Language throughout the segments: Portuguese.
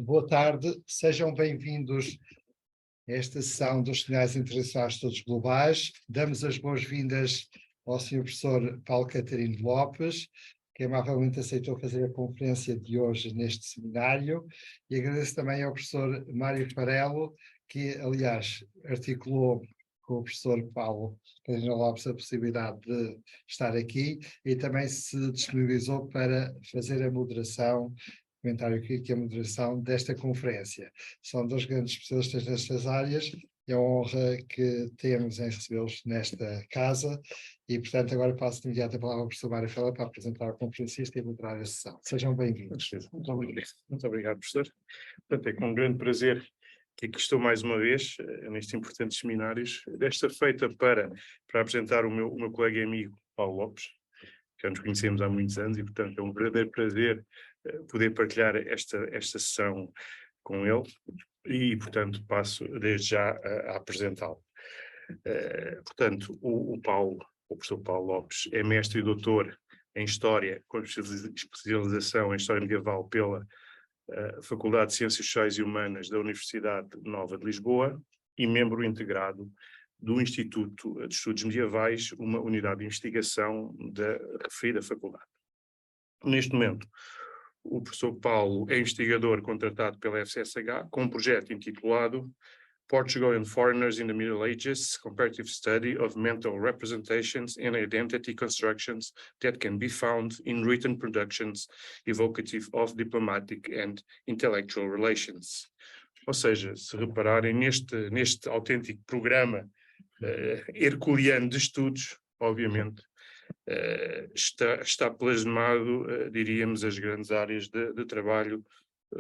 Boa tarde, sejam bem-vindos a esta sessão dos Sinais Internacionais Todos Globais. Damos as boas-vindas ao Sr. Professor Paulo Catarino Lopes, que amavelmente aceitou fazer a conferência de hoje neste seminário, e agradeço também ao Professor Mário Farelo, que, aliás, articulou com o Professor Paulo Catarino Lopes a possibilidade de estar aqui e também se disponibilizou para fazer a moderação, comentário aqui, que é a moderação desta conferência. São dois grandes especialistas nestas áreas, é uma honra que temos em recebê-los nesta casa e, portanto, agora passo de imediato a palavra ao professor Mário Farelo para apresentar o conferencista e moderar a sessão. Sejam bem-vindos. Muito obrigado, professor. Portanto, é com um grande prazer que aqui estou mais uma vez, nestes importantes seminários, desta feita para apresentar o meu colega e amigo Paulo Lopes, que já nos conhecemos há muitos anos e, portanto, é um verdadeiro prazer poder partilhar esta sessão com ele e, portanto, passo desde já a apresentá-lo. Portanto, o professor Paulo Lopes é mestre e doutor em História, com especialização em História Medieval pela Faculdade de Ciências Sociais e Humanas da Universidade Nova de Lisboa e membro integrado do Instituto de Estudos Medievais, uma unidade de investigação da referida faculdade. Neste momento, o professor Paulo é investigador contratado pela FCSH com um projeto intitulado Portugal and Foreigners in the Middle Ages, Comparative Study of Mental Representations and Identity Constructions that can be found in written productions evocative of diplomatic and intellectual relations. Ou seja, se repararem neste autêntico programa herculeano de estudos, obviamente, está plasmado, diríamos, as grandes áreas de trabalho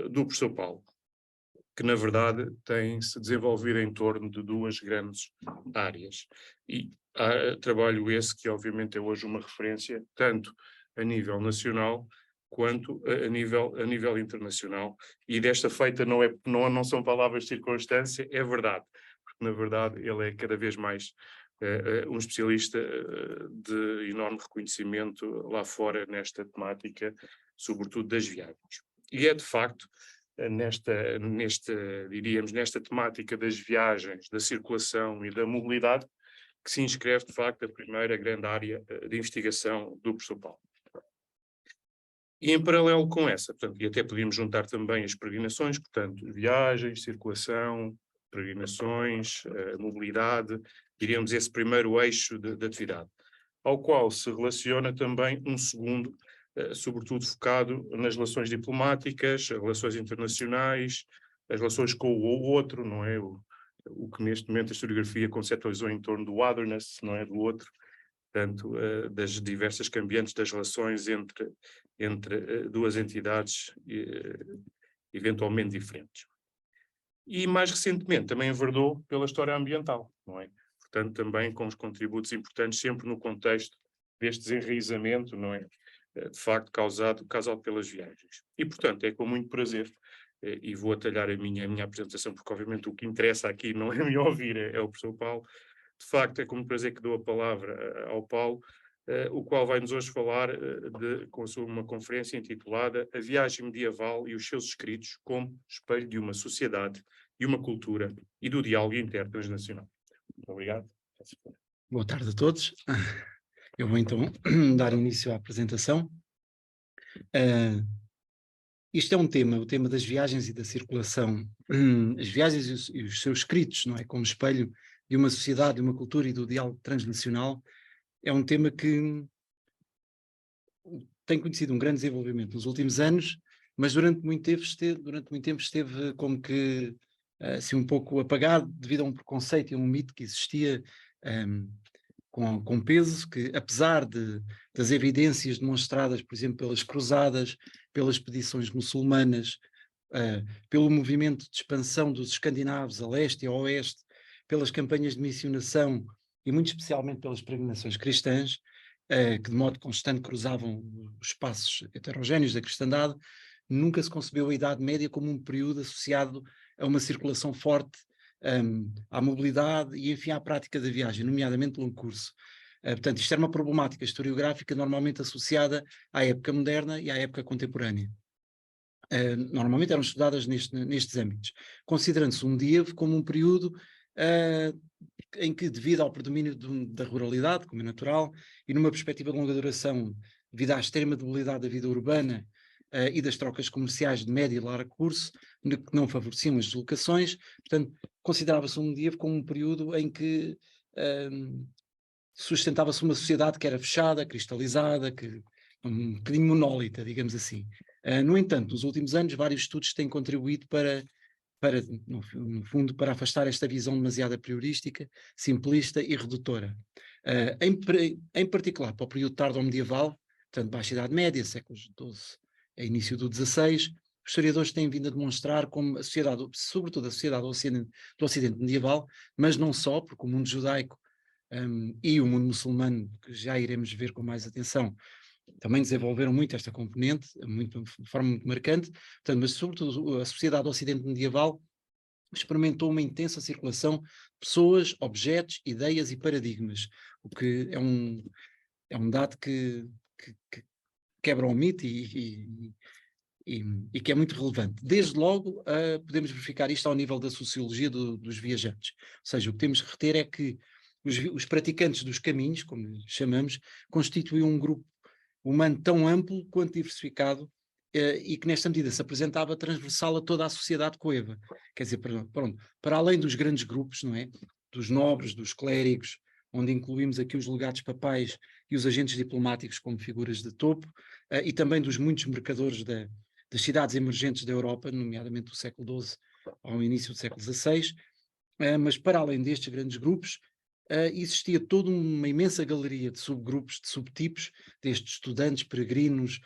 do professor Paulo, que na verdade tem-se desenvolvido em torno de duas grandes áreas. E trabalho esse que obviamente é hoje uma referência tanto a nível nacional quanto a nível internacional. E desta feita não são palavras de circunstância, é verdade. Porque na verdade ele é cada vez mais um especialista de enorme reconhecimento lá fora nesta temática, sobretudo das viagens. E é de facto nesta temática das viagens, da circulação e da mobilidade, que se inscreve, de facto, a primeira grande área de investigação do professor Paulo. E em paralelo com essa, portanto, e até podíamos juntar também as peregrinações, portanto, viagens, circulação, peregrinações, mobilidade, diríamos esse primeiro eixo de atividade, ao qual se relaciona também um segundo, sobretudo focado nas relações diplomáticas, as relações internacionais, as relações com o outro, não é? O que neste momento a historiografia conceptualizou em torno do otherness, não é? Do outro, portanto, das diversas cambiantes das relações entre duas entidades eventualmente diferentes. E mais recentemente também enverdou pela história ambiental, não é? Portanto, também com os contributos importantes sempre no contexto deste desenraizamento, não é? De facto causado pelas viagens. E, portanto, é com muito prazer, e vou atalhar a minha apresentação, porque obviamente o que interessa aqui não é me ouvir, é o professor Paulo. De facto, é com muito prazer que dou a palavra ao Paulo, o qual vai-nos hoje falar com uma conferência intitulada A Viagem Medieval e os seus escritos como espelho de uma sociedade e uma cultura e do diálogo intertransnacional. Muito obrigado. Boa tarde a todos. Eu vou então dar início à apresentação. Isto é um tema, o tema das viagens e da circulação. As viagens e os seus escritos, não é? Como espelho de uma sociedade, de uma cultura e do diálogo transnacional, é um tema que tem conhecido um grande desenvolvimento nos últimos anos, mas durante muito tempo esteve como que assim um pouco apagado devido a um preconceito e a um mito que existia com peso, que apesar das evidências demonstradas, por exemplo, pelas cruzadas, pelas expedições muçulmanas, pelo movimento de expansão dos escandinavos a leste e a oeste, pelas campanhas de missionação e muito especialmente pelas peregrinações cristãs, que de modo constante cruzavam os espaços heterogéneos da cristandade, nunca se concebeu a Idade Média como um período associado a uma circulação forte, à mobilidade e, enfim, à prática da viagem, nomeadamente longo curso. Portanto, isto era uma problemática historiográfica normalmente associada à época moderna e à época contemporânea. normalmente eram estudadas nestes âmbitos, considerando-se um medievo como um período em que, devido ao predomínio da ruralidade, como é natural, e numa perspectiva de longa duração, devido à extrema debilidade da vida urbana e das trocas comerciais de médio e largo curso, que não favoreciam as deslocações, portanto, considerava-se um medievo como um período em que sustentava-se uma sociedade que era fechada, cristalizada, um bocadinho monólita, digamos assim. No entanto, nos últimos anos, vários estudos têm contribuído para no fundo, para afastar esta visão demasiado priorística, simplista e redutora. Em particular, para o período tardo-medieval, portanto, Baixa Idade Média, séculos XII a início do XVI, os historiadores têm vindo a demonstrar como a sociedade, sobretudo a sociedade do Ocidente medieval, mas não só, porque o mundo judaico e o mundo muçulmano, que já iremos ver com mais atenção, também desenvolveram muito esta componente, de forma muito marcante, portanto, mas sobretudo a sociedade do Ocidente medieval experimentou uma intensa circulação de pessoas, objetos, ideias e paradigmas, o que é um dado que quebra o mito e que é muito relevante. Desde logo, podemos verificar isto ao nível da sociologia dos viajantes, ou seja, o que temos que reter é que os praticantes dos caminhos, como chamamos, constituem um grupo humano tão amplo quanto diversificado e que nesta medida se apresentava transversal a toda a sociedade coeva. Quer dizer, pronto, para além dos grandes grupos, não é? Dos nobres, dos clérigos, onde incluímos aqui os legados papais e os agentes diplomáticos como figuras de topo, e também dos muitos mercadores das cidades emergentes da Europa, nomeadamente do século XII ao início do século XVI, mas para além destes grandes grupos, existia toda uma imensa galeria de subgrupos, de subtipos, destes estudantes, peregrinos,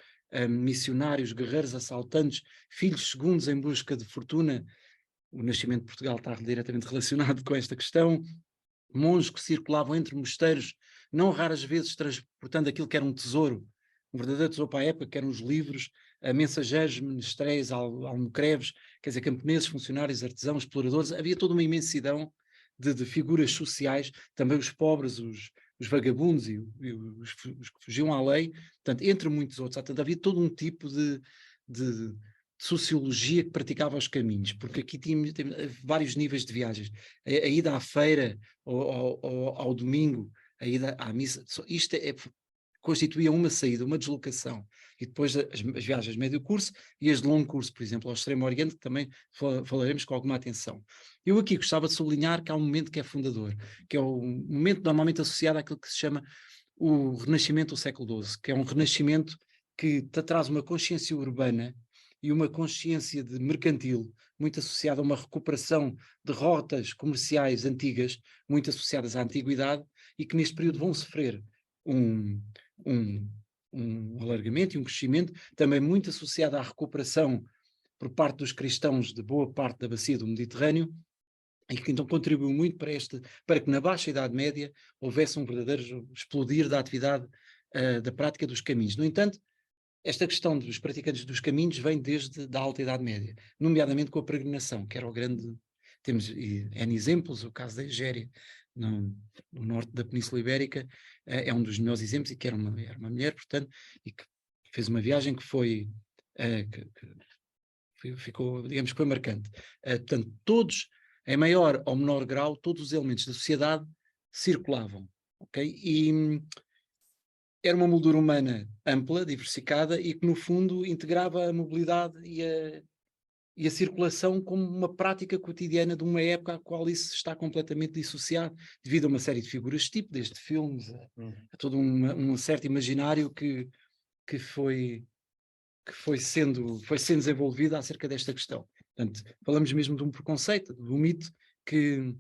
missionários, guerreiros, assaltantes, filhos segundos em busca de fortuna. O nascimento de Portugal está diretamente relacionado com esta questão. Monges que circulavam entre mosteiros, não raras vezes transportando aquilo que era um tesouro, um verdadeiro tesouro para a época, que eram os livros, mensageiros, menestréis, almocreves, quer dizer, camponeses, funcionários, artesãos, exploradores. Havia toda uma imensidão de figuras sociais, também os pobres, os vagabundos e os que fugiam à lei, portanto, entre muitos outros. Portanto, havia todo um tipo de sociologia que praticava os caminhos, porque aqui tínhamos vários níveis de viagens. A ida à feira, ao domingo, a ida à missa, isto constituía uma saída, uma deslocação. E depois as viagens de médio curso e as de longo curso, por exemplo, ao Extremo Oriente, que também falaremos com alguma atenção. Eu aqui gostava de sublinhar que há um momento que é fundador, que é o momento normalmente associado àquilo que se chama o Renascimento do século XII, que é um renascimento que traz uma consciência urbana e uma consciência mercantil, muito associada a uma recuperação de rotas comerciais antigas, muito associadas à antiguidade, e que neste período vão sofrer um alargamento e um crescimento, também muito associado à recuperação por parte dos cristãos de boa parte da bacia do Mediterrâneo, e que então contribuiu muito para que na Baixa Idade Média houvesse um verdadeiro explodir da atividade da prática dos caminhos. No entanto, esta questão dos praticantes dos caminhos vem desde a Alta Idade Média, nomeadamente com a peregrinação, que era o grande... Temos N exemplos, o caso da Egéria, no norte da Península Ibérica, é um dos melhores exemplos, e que era uma mulher, portanto, e que fez uma viagem que ficou, digamos que foi marcante. Portanto, todos, em maior ou menor grau, todos os elementos da sociedade circulavam, ok? E era uma moldura humana ampla, diversificada, e que no fundo integrava a mobilidade e a circulação como uma prática cotidiana de uma época à qual isso está completamente dissociado, devido a uma série de figuras tipo, desde filmes a todo um certo imaginário que foi sendo desenvolvido acerca desta questão. Portanto, falamos mesmo de um preconceito, de um mito que,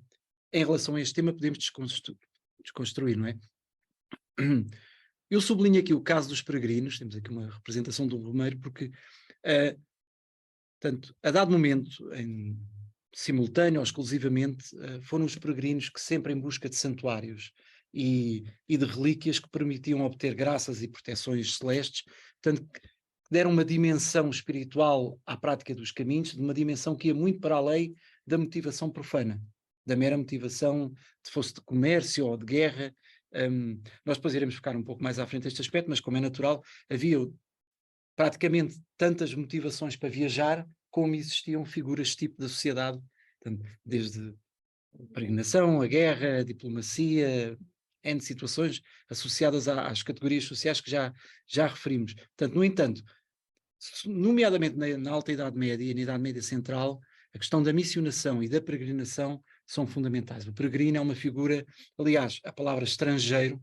em relação a este tema, podemos desconstruir, não é? Eu sublinho aqui o caso dos peregrinos, temos aqui uma representação do Romeiro, porque, portanto, a dado momento, em simultâneo ou exclusivamente, foram os peregrinos que, sempre em busca de santuários e de relíquias que permitiam obter graças e proteções celestes, portanto, que deram uma dimensão espiritual à prática dos caminhos, de uma dimensão que ia muito para além da motivação profana, da mera motivação, se fosse de comércio ou de guerra. Nós depois iremos focar um pouco mais à frente este aspecto, mas como é natural, havia praticamente tantas motivações para viajar como existiam figuras tipo da sociedade, portanto, desde a peregrinação, a guerra, a diplomacia, N situações associadas às categorias sociais que já referimos. Portanto, no entanto, nomeadamente na Alta Idade Média e na Idade Média Central, a questão da missionação e da peregrinação são fundamentais. O peregrino é uma figura, aliás, a palavra estrangeiro,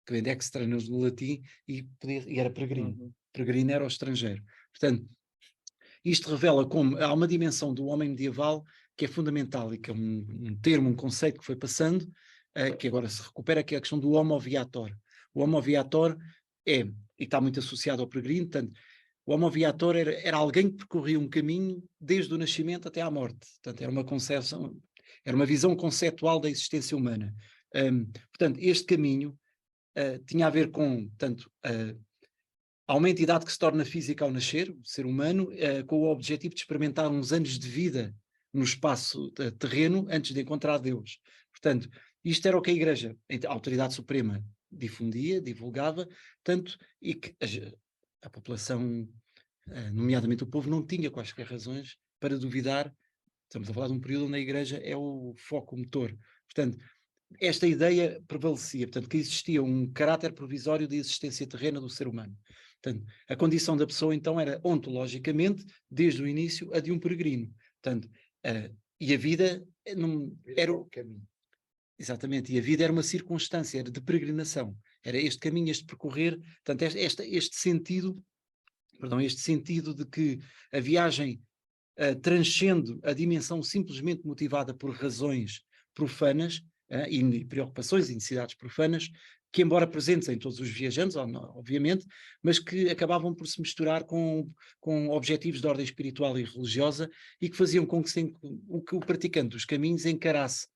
que vem de extraneus do latim, e era peregrino. Peregrino era o estrangeiro. Portanto, isto revela como há uma dimensão do homem medieval que é fundamental e que é um termo, um conceito que foi passando, que agora se recupera, que é a questão do homo viator. O homo viator e está muito associado ao peregrino, portanto, o homo viator era alguém que percorria um caminho desde o nascimento até à morte. Portanto, era uma concepção, era uma visão conceptual da existência humana. Portanto, este caminho tinha a ver com, tanto há uma entidade que se torna física ao nascer, o ser humano, com o objetivo de experimentar uns anos de vida no espaço terreno antes de encontrar Deus. Portanto, isto era o que a Igreja, a autoridade suprema, difundia, divulgava, tanto e que a população, nomeadamente o povo, não tinha quaisquer razões para duvidar. Estamos a falar de um período onde a Igreja é o foco, o motor. Portanto, esta ideia prevalecia, portanto, que existia um caráter provisório de existência terrena do ser humano. Portanto, a condição da pessoa, então, era ontologicamente, desde o início, a de um peregrino. Portanto, e a vida era o caminho. Exatamente, e a vida era uma circunstância, era de peregrinação. Era este caminho, este percorrer, portanto, este sentido de que a viagem transcende a dimensão simplesmente motivada por razões profanas, e preocupações e necessidades profanas, que embora presentes em todos os viajantes, obviamente, mas que acabavam por se misturar com objetivos de ordem espiritual e religiosa e que faziam com que o praticante dos caminhos encarasse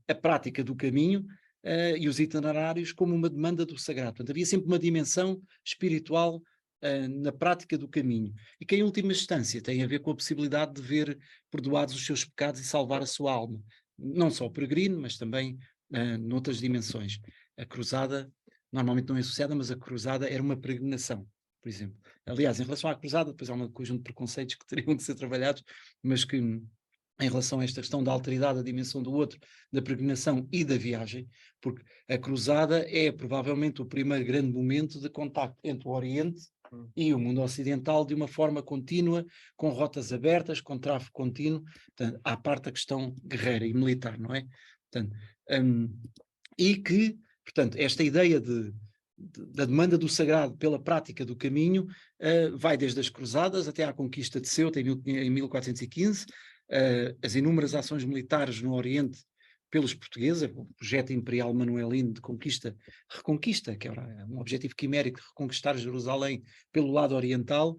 a prática do caminho e os itinerários como uma demanda do sagrado. Portanto, havia sempre uma dimensão espiritual na prática do caminho, e que em última instância tem a ver com a possibilidade de ver perdoados os seus pecados e salvar a sua alma. Não só o peregrino, mas também noutras dimensões. A cruzada normalmente não é associada, mas a cruzada era uma peregrinação, por exemplo. Aliás, em relação à cruzada, depois há um conjunto de preconceitos que teriam de ser trabalhados, mas que em relação a esta questão da alteridade, da dimensão do outro, da peregrinação e da viagem, porque a cruzada é provavelmente o primeiro grande momento de contacto entre o Oriente e o mundo ocidental de uma forma contínua, com rotas abertas, com tráfego contínuo, portanto, à parte da questão guerreira e militar, não é? Portanto, e que, portanto, esta ideia da demanda do sagrado pela prática do caminho vai desde as cruzadas até à conquista de Ceuta em 1415, as inúmeras ações militares no Oriente pelos portugueses, o projeto imperial manuelino de reconquista, que era um objetivo quimérico de reconquistar Jerusalém pelo lado oriental,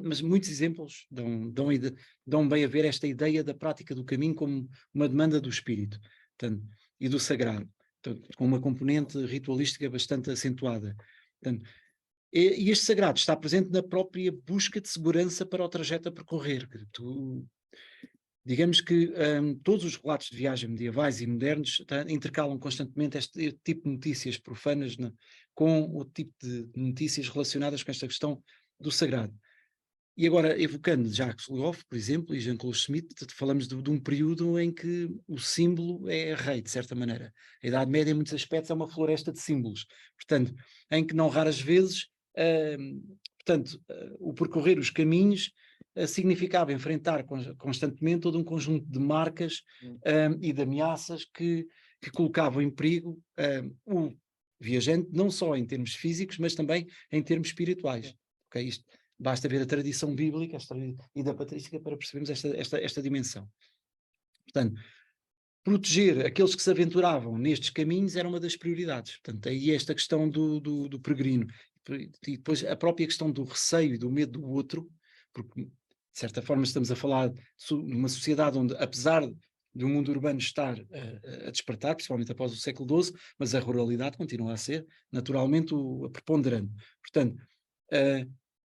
mas muitos exemplos dão bem a ver esta ideia da prática do caminho como uma demanda do espírito, portanto, e do sagrado, portanto, com uma componente ritualística bastante acentuada. Portanto, e este sagrado está presente na própria busca de segurança para o trajeto a percorrer. Digamos que todos os relatos de viagem medievais e modernos intercalam constantemente este tipo de notícias profanas com o tipo de notícias relacionadas com esta questão do sagrado. E agora, evocando Jacques Lugoff, por exemplo, e Jean-Claude Schmitt, falamos de um período em que o símbolo é rei, de certa maneira. A Idade Média, em muitos aspectos, é uma floresta de símbolos. Portanto, em que não raras vezes, o percorrer os caminhos significava enfrentar constantemente todo um conjunto de marcas e de ameaças que colocavam em perigo o viajante, não só em termos físicos, mas também em termos espirituais. Okay? Basta ver a tradição bíblica e da patrística para percebermos esta dimensão. Portanto, proteger aqueles que se aventuravam nestes caminhos era uma das prioridades. Portanto, aí esta questão do peregrino. E depois a própria questão do receio e do medo do outro, porque de certa forma estamos a falar de uma sociedade onde, apesar de um mundo urbano estar a despertar, principalmente após o século XII, mas a ruralidade continua a ser naturalmente a preponderante. Portanto,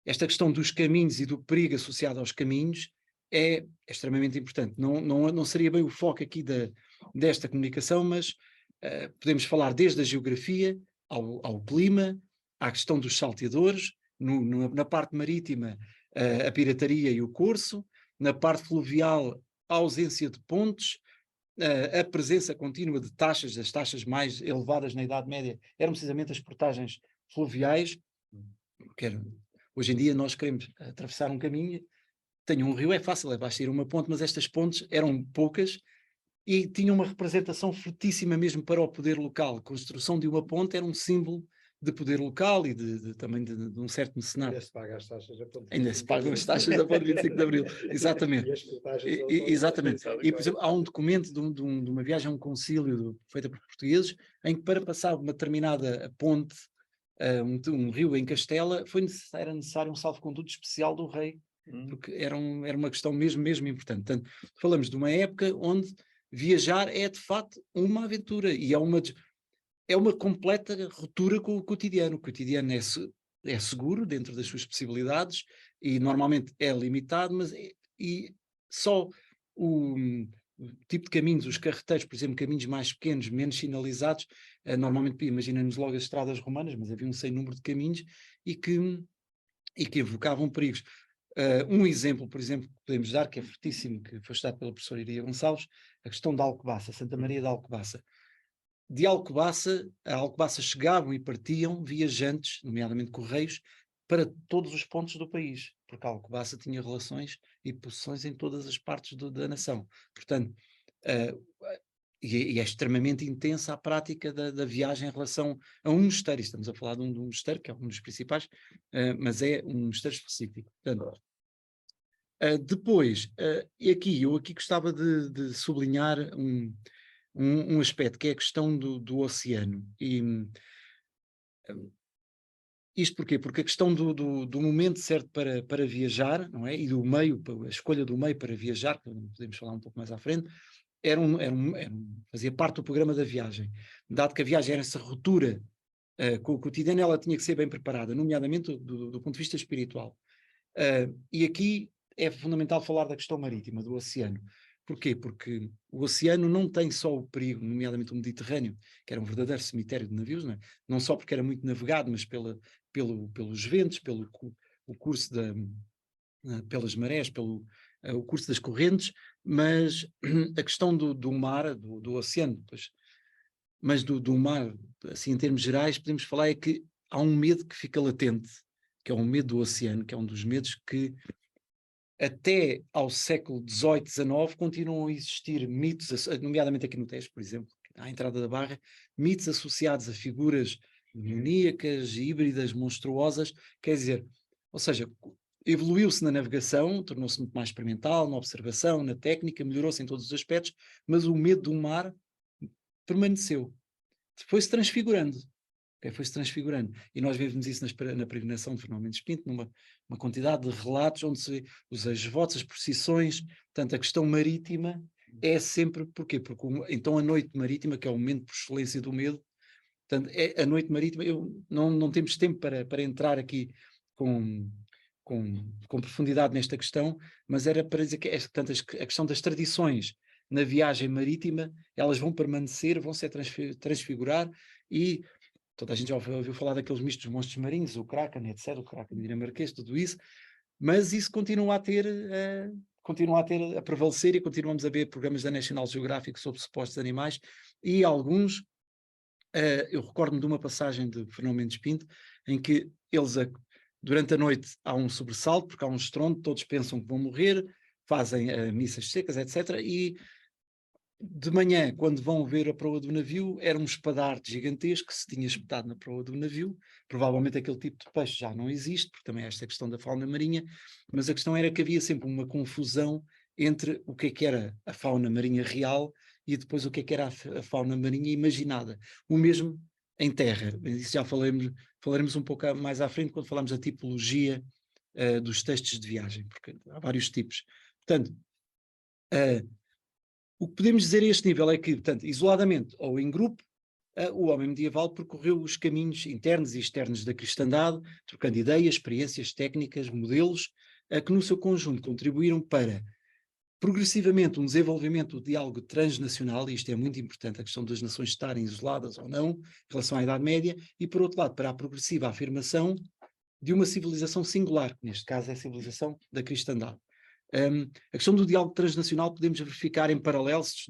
esta questão dos caminhos e do perigo associado aos caminhos é extremamente importante. Não seria bem o foco aqui desta comunicação, mas podemos falar desde a geografia ao clima, à questão dos salteadores, na parte marítima, a pirataria e o corso, na parte fluvial, a ausência de pontes, a presença contínua de taxas, as taxas mais elevadas na Idade Média, eram precisamente as portagens fluviais, hoje em dia nós queremos atravessar um caminho, tenho um rio, é fácil, é basta ir a uma ponte, mas estas pontes eram poucas e tinham uma representação fortíssima mesmo para o poder local. A construção de uma ponte era um símbolo de poder local e também de um certo mecenato. Ainda se paga as taxas da ponte. Ainda se pagam as taxas da ponte 25 de Abril, exatamente. E as portagens Exatamente. E, por exemplo, há um documento de uma viagem a um concílio feita por portugueses, em que para passar uma determinada ponte, um rio em Castela, era necessário um salvo-conduto especial do rei, porque era uma questão mesmo importante. Portanto, falamos de uma época onde viajar é de facto uma aventura e é uma completa ruptura com o cotidiano. O cotidiano é seguro dentro das suas possibilidades e normalmente é limitado, mas só o tipo de caminhos, os carreteiros, por exemplo, caminhos mais pequenos, menos sinalizados, normalmente imaginamos logo as estradas romanas, mas havia um sem número de caminhos e que evocavam perigos. Um exemplo, por exemplo, que podemos dar, que é fortíssimo, que foi estudado pela professora Iria Gonçalves, a questão da Alcobaça, Santa Maria da Alcobaça. De Alcobaça, a Alcobaça chegavam e partiam viajantes, nomeadamente correios, para todos os pontos do país, porque a Alcobaça tinha relações e possessões em todas as partes da nação. Portanto, e é extremamente intensa a prática da viagem em relação a um mosteiro. Estamos a falar de um mosteiro, que é um dos principais, mas é um mosteiro específico. Portanto, depois, eu aqui gostava de sublinhar um aspecto, que é a questão do oceano. E isto porquê? Porque a questão do momento certo para viajar, não é? E do meio, a escolha do meio para viajar, que podemos falar um pouco mais à frente, fazia parte do programa da viagem. Dado que a viagem era essa ruptura com o cotidiano, ela tinha que ser bem preparada, nomeadamente do ponto de vista espiritual. E aqui é fundamental falar da questão marítima, do oceano. Porquê? Porque o oceano não tem só o perigo, nomeadamente o Mediterrâneo, que era um verdadeiro cemitério de navios, não só porque era muito navegado, mas pelos ventos, pelo o curso pelas marés, o curso das correntes, mas a questão do mar, do oceano, mas do mar, assim em termos gerais, podemos falar é que há um medo que fica latente, que é o medo do oceano, que é um dos medos que até ao século XVIII, XIX, continuam a existir mitos, nomeadamente aqui no Tejo, por exemplo, à entrada da Barra, mitos associados a figuras demoníacas, híbridas, monstruosas, quer dizer, ou seja, evoluiu-se na navegação, tornou-se muito mais experimental, na observação, na técnica, melhorou-se em todos os aspectos, mas o medo do mar permaneceu. Foi-se transfigurando. Foi-se transfigurando. E nós vemos isso na peregrinação de Fernão Mendes Pinto, numa quantidade de relatos onde se vê os ex-votos, as procissões, portanto a questão marítima é sempre, porquê? Porque então a noite marítima, que é o momento por excelência do medo, portanto a noite marítima, não temos tempo para entrar aqui com profundidade nesta questão, mas era para dizer que portanto, a questão das tradições na viagem marítima, elas vão permanecer, vão se transfigurar e toda a gente já ouviu falar daqueles mistos monstros marinhos, o Kraken, etc., o Kraken dinamarquês, tudo isso, mas isso continua a prevalecer e continuamos a ver programas da National Geographic sobre supostos animais e alguns, eu recordo-me de uma passagem de Fernão Mendes Pinto, em que durante a noite há um sobressalto, porque há um estrondo, todos pensam que vão morrer, fazem missas secas, etc., e de manhã, quando vão ver a proa do navio, era um espadarte gigantesco que se tinha espetado na proa do navio. Provavelmente aquele tipo de peixe já não existe, porque também há esta questão da fauna marinha, mas a questão era que havia sempre uma confusão entre o que era a fauna marinha real e depois o que era a fauna marinha imaginada. O mesmo em terra. Isso já falaremos um pouco mais à frente quando falamos da tipologia dos textos de viagem, porque há vários tipos. Portanto, o que podemos dizer a este nível é que, portanto, isoladamente ou em grupo, o homem medieval percorreu os caminhos internos e externos da cristandade, trocando ideias, experiências, técnicas, modelos, que no seu conjunto contribuíram para, progressivamente, um desenvolvimento do diálogo transnacional, e isto é muito importante, a questão das nações estarem isoladas ou não, em relação à Idade Média, e por outro lado, para a progressiva afirmação de uma civilização singular, que neste caso é a civilização da cristandade. A questão do diálogo transnacional podemos verificar em paralelo, se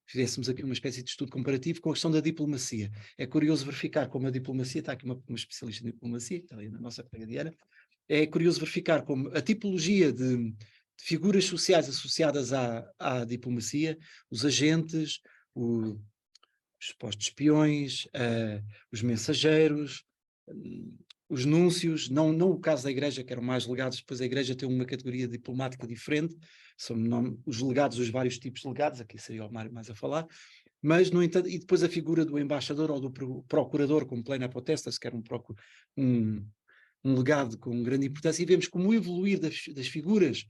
fizéssemos aqui uma espécie de estudo comparativo com a questão da diplomacia. É curioso verificar como a diplomacia, está aqui uma especialista em diplomacia, que está ali na nossa colega Diana, é curioso verificar como a tipologia de figuras sociais associadas à diplomacia, os agentes, os supostos espiões, os mensageiros, os núncios, não o caso da Igreja, que eram mais legados, depois a Igreja tem uma categoria diplomática diferente, são os legados, os vários tipos de legados, aqui seria o Mário mais a falar, mas, no entanto, e depois a figura do embaixador ou do procurador, como plena potestas, que era um legado com grande importância, e vemos como o evoluir das figuras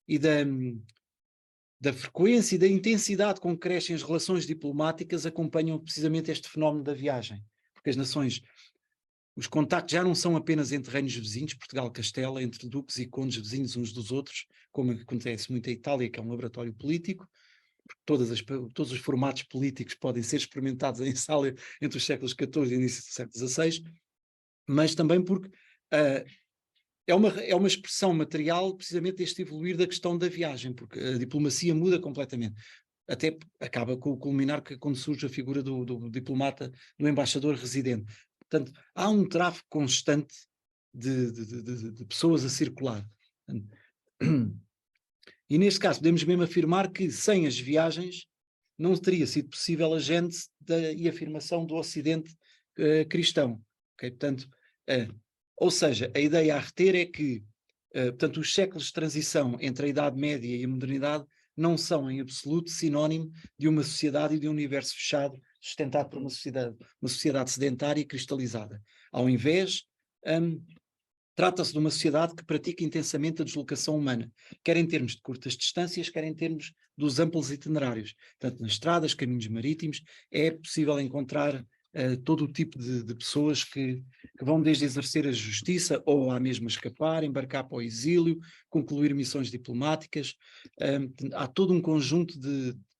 e da frequência e da intensidade com que crescem as relações diplomáticas acompanham precisamente este fenómeno da viagem, porque as nações, os contactos já não são apenas entre reinos vizinhos, Portugal, Castela, entre duques e condes vizinhos uns dos outros, como acontece muito em Itália, que é um laboratório político, porque todos os formatos políticos podem ser experimentados em Itália entre os séculos XIV e início do século XVI, mas também porque é uma expressão material precisamente deste evoluir da questão da viagem, porque a diplomacia muda completamente. Até acaba com o culminar quando surge a figura do diplomata, do embaixador residente. Portanto, há um tráfego constante de pessoas a circular. E neste caso podemos mesmo afirmar que sem as viagens não teria sido possível a gênese e afirmação do Ocidente cristão. Okay? Portanto, ou seja, a ideia a reter é que portanto, os séculos de transição entre a Idade Média e a modernidade não são em absoluto sinónimo de uma sociedade e de um universo fechado sustentado por uma sociedade sedentária e cristalizada. Ao invés, trata-se de uma sociedade que pratica intensamente a deslocação humana, quer em termos de curtas distâncias, quer em termos dos amplos itinerários. Portanto, nas estradas, caminhos marítimos, é possível encontrar todo o tipo de pessoas que vão desde exercer a justiça ou à mesma escapar, embarcar para o exílio, concluir missões diplomáticas. Há todo um conjunto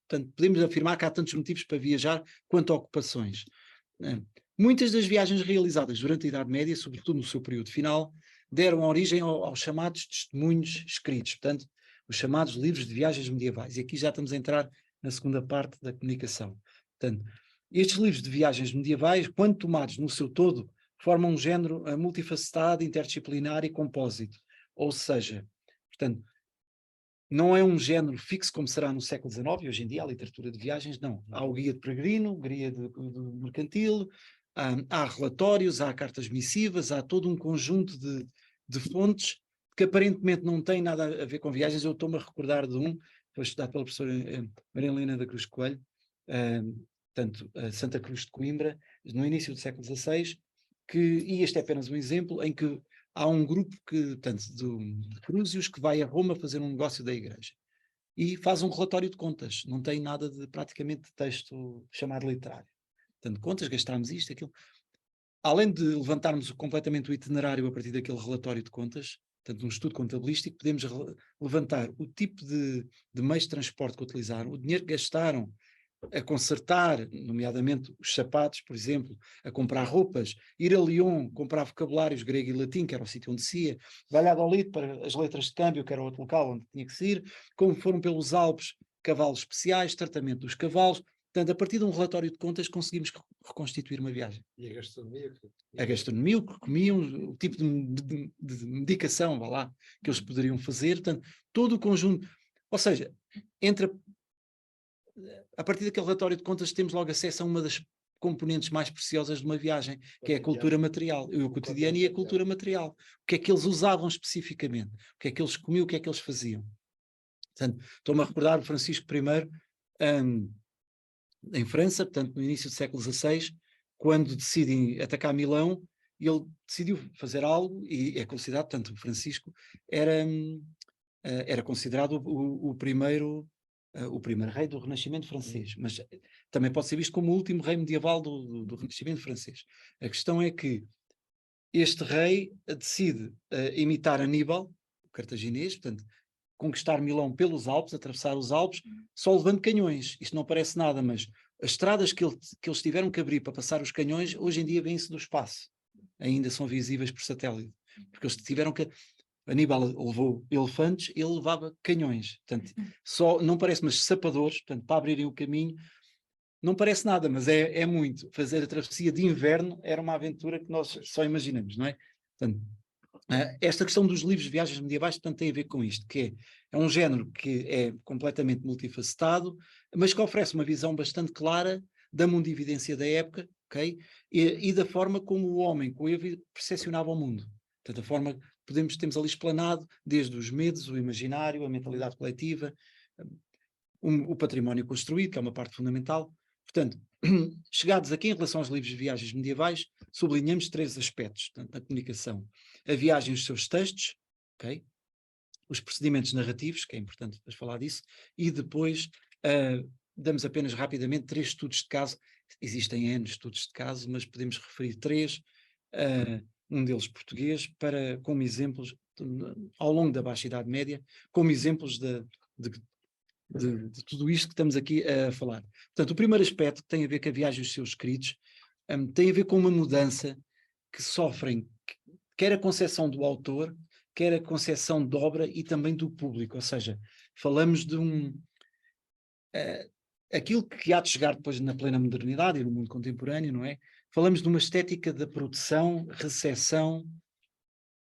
portanto, podemos afirmar que há tantos motivos para viajar quanto ocupações. Muitas das viagens realizadas durante a Idade Média, sobretudo no seu período final, deram origem aos chamados testemunhos escritos, portanto, os chamados livros de viagens medievais. E aqui já estamos a entrar na segunda parte da comunicação. Portanto, estes livros de viagens medievais, quando tomados no seu todo, formam um género multifacetado, interdisciplinar e compósito. Ou seja, portanto, não é um género fixo como será no século XIX, e hoje em dia a literatura de viagens, não. Há o guia de peregrino, o guia de mercantil, há relatórios, há cartas missivas, há todo um conjunto de fontes que aparentemente não têm nada a ver com viagens. Eu estou-me a recordar de um, foi estudado pela professora Maria Helena da Cruz Coelho, portanto, Santa Cruz de Coimbra, no início do século XVI, e este é apenas um exemplo, em que há um grupo portanto, de crúzios que vai a Roma fazer um negócio da igreja e faz um relatório de contas, não tem nada praticamente de texto chamado literário. Portanto, contas, gastámos isto, aquilo. Além de levantarmos completamente o itinerário a partir daquele relatório de contas, portanto, um estudo contabilístico, podemos levantar o tipo de meios de transporte que utilizaram, o dinheiro que gastaram a consertar, nomeadamente os sapatos, por exemplo, a comprar roupas, ir a Lyon, comprar vocabulários grego e latim, que era o sítio onde se ia, Valladolid para as letras de câmbio, que era outro local onde tinha que se ir, como foram pelos Alpes, cavalos especiais, tratamento dos cavalos. Portanto, a partir de um relatório de contas conseguimos reconstituir uma viagem. E a gastronomia? A gastronomia, o que comiam, o tipo de medicação, vá lá, que eles poderiam fazer, portanto, todo o conjunto, ou seja, a partir daquele relatório de contas temos logo acesso a uma das componentes mais preciosas de uma viagem, que é a cultura material, o cotidiano e a cultura material. O que é que eles usavam especificamente? O que é que eles comiam? O que é que eles faziam? Portanto, estou-me a recordar o Francisco I, em França, portanto, no início do século XVI, quando decidem atacar Milão, ele decidiu fazer algo, e é considerado, portanto, o Francisco era considerado o primeiro rei do Renascimento francês, mas também pode ser visto como o último rei medieval do Renascimento francês. A questão é que este rei decide imitar Aníbal, o cartaginês, portanto, conquistar Milão pelos Alpes, atravessar os Alpes, só levando canhões. Isto não parece nada, mas as estradas que eles tiveram que abrir para passar os canhões, hoje em dia vêm-se do espaço. ainda são visíveis por satélite, porque eles tiveram que... Aníbal levou elefantes, ele levava canhões, portanto, só, não parece, mas sapadores, portanto, para abrirem o caminho, não parece nada, mas é muito. Fazer a travessia de inverno era uma aventura que nós só imaginamos, não é? Portanto, esta questão dos livros de viagens medievais, portanto, tem a ver com isto, que é um género que é completamente multifacetado, mas que oferece uma visão bastante clara da mundividência da época, ok? E da forma como o homem coevo percepcionava o mundo. Portanto, a forma temos ali explanado desde os medos, o imaginário, a mentalidade coletiva, o património construído, que é uma parte fundamental. Portanto, chegados aqui em relação aos livros de viagens medievais, sublinhamos 3 aspectos, portanto, na comunicação. A viagem, os seus textos, okay? Os procedimentos narrativos, que é importante depois falar disso, e depois damos apenas rapidamente 3 estudos de caso. Existem N estudos de caso, mas podemos referir 3, um deles português, como exemplos, ao longo da Baixa Idade Média, como exemplos de tudo isto que estamos aqui a falar. Portanto, o primeiro aspecto que tem a ver com a viagem dos seus escritos, tem a ver com uma mudança que sofrem quer a concepção do autor, quer a concepção de obra e também do público, ou seja, falamos de aquilo que há de chegar depois na plena modernidade e no mundo contemporâneo, não é? Falamos de uma estética da produção, recepção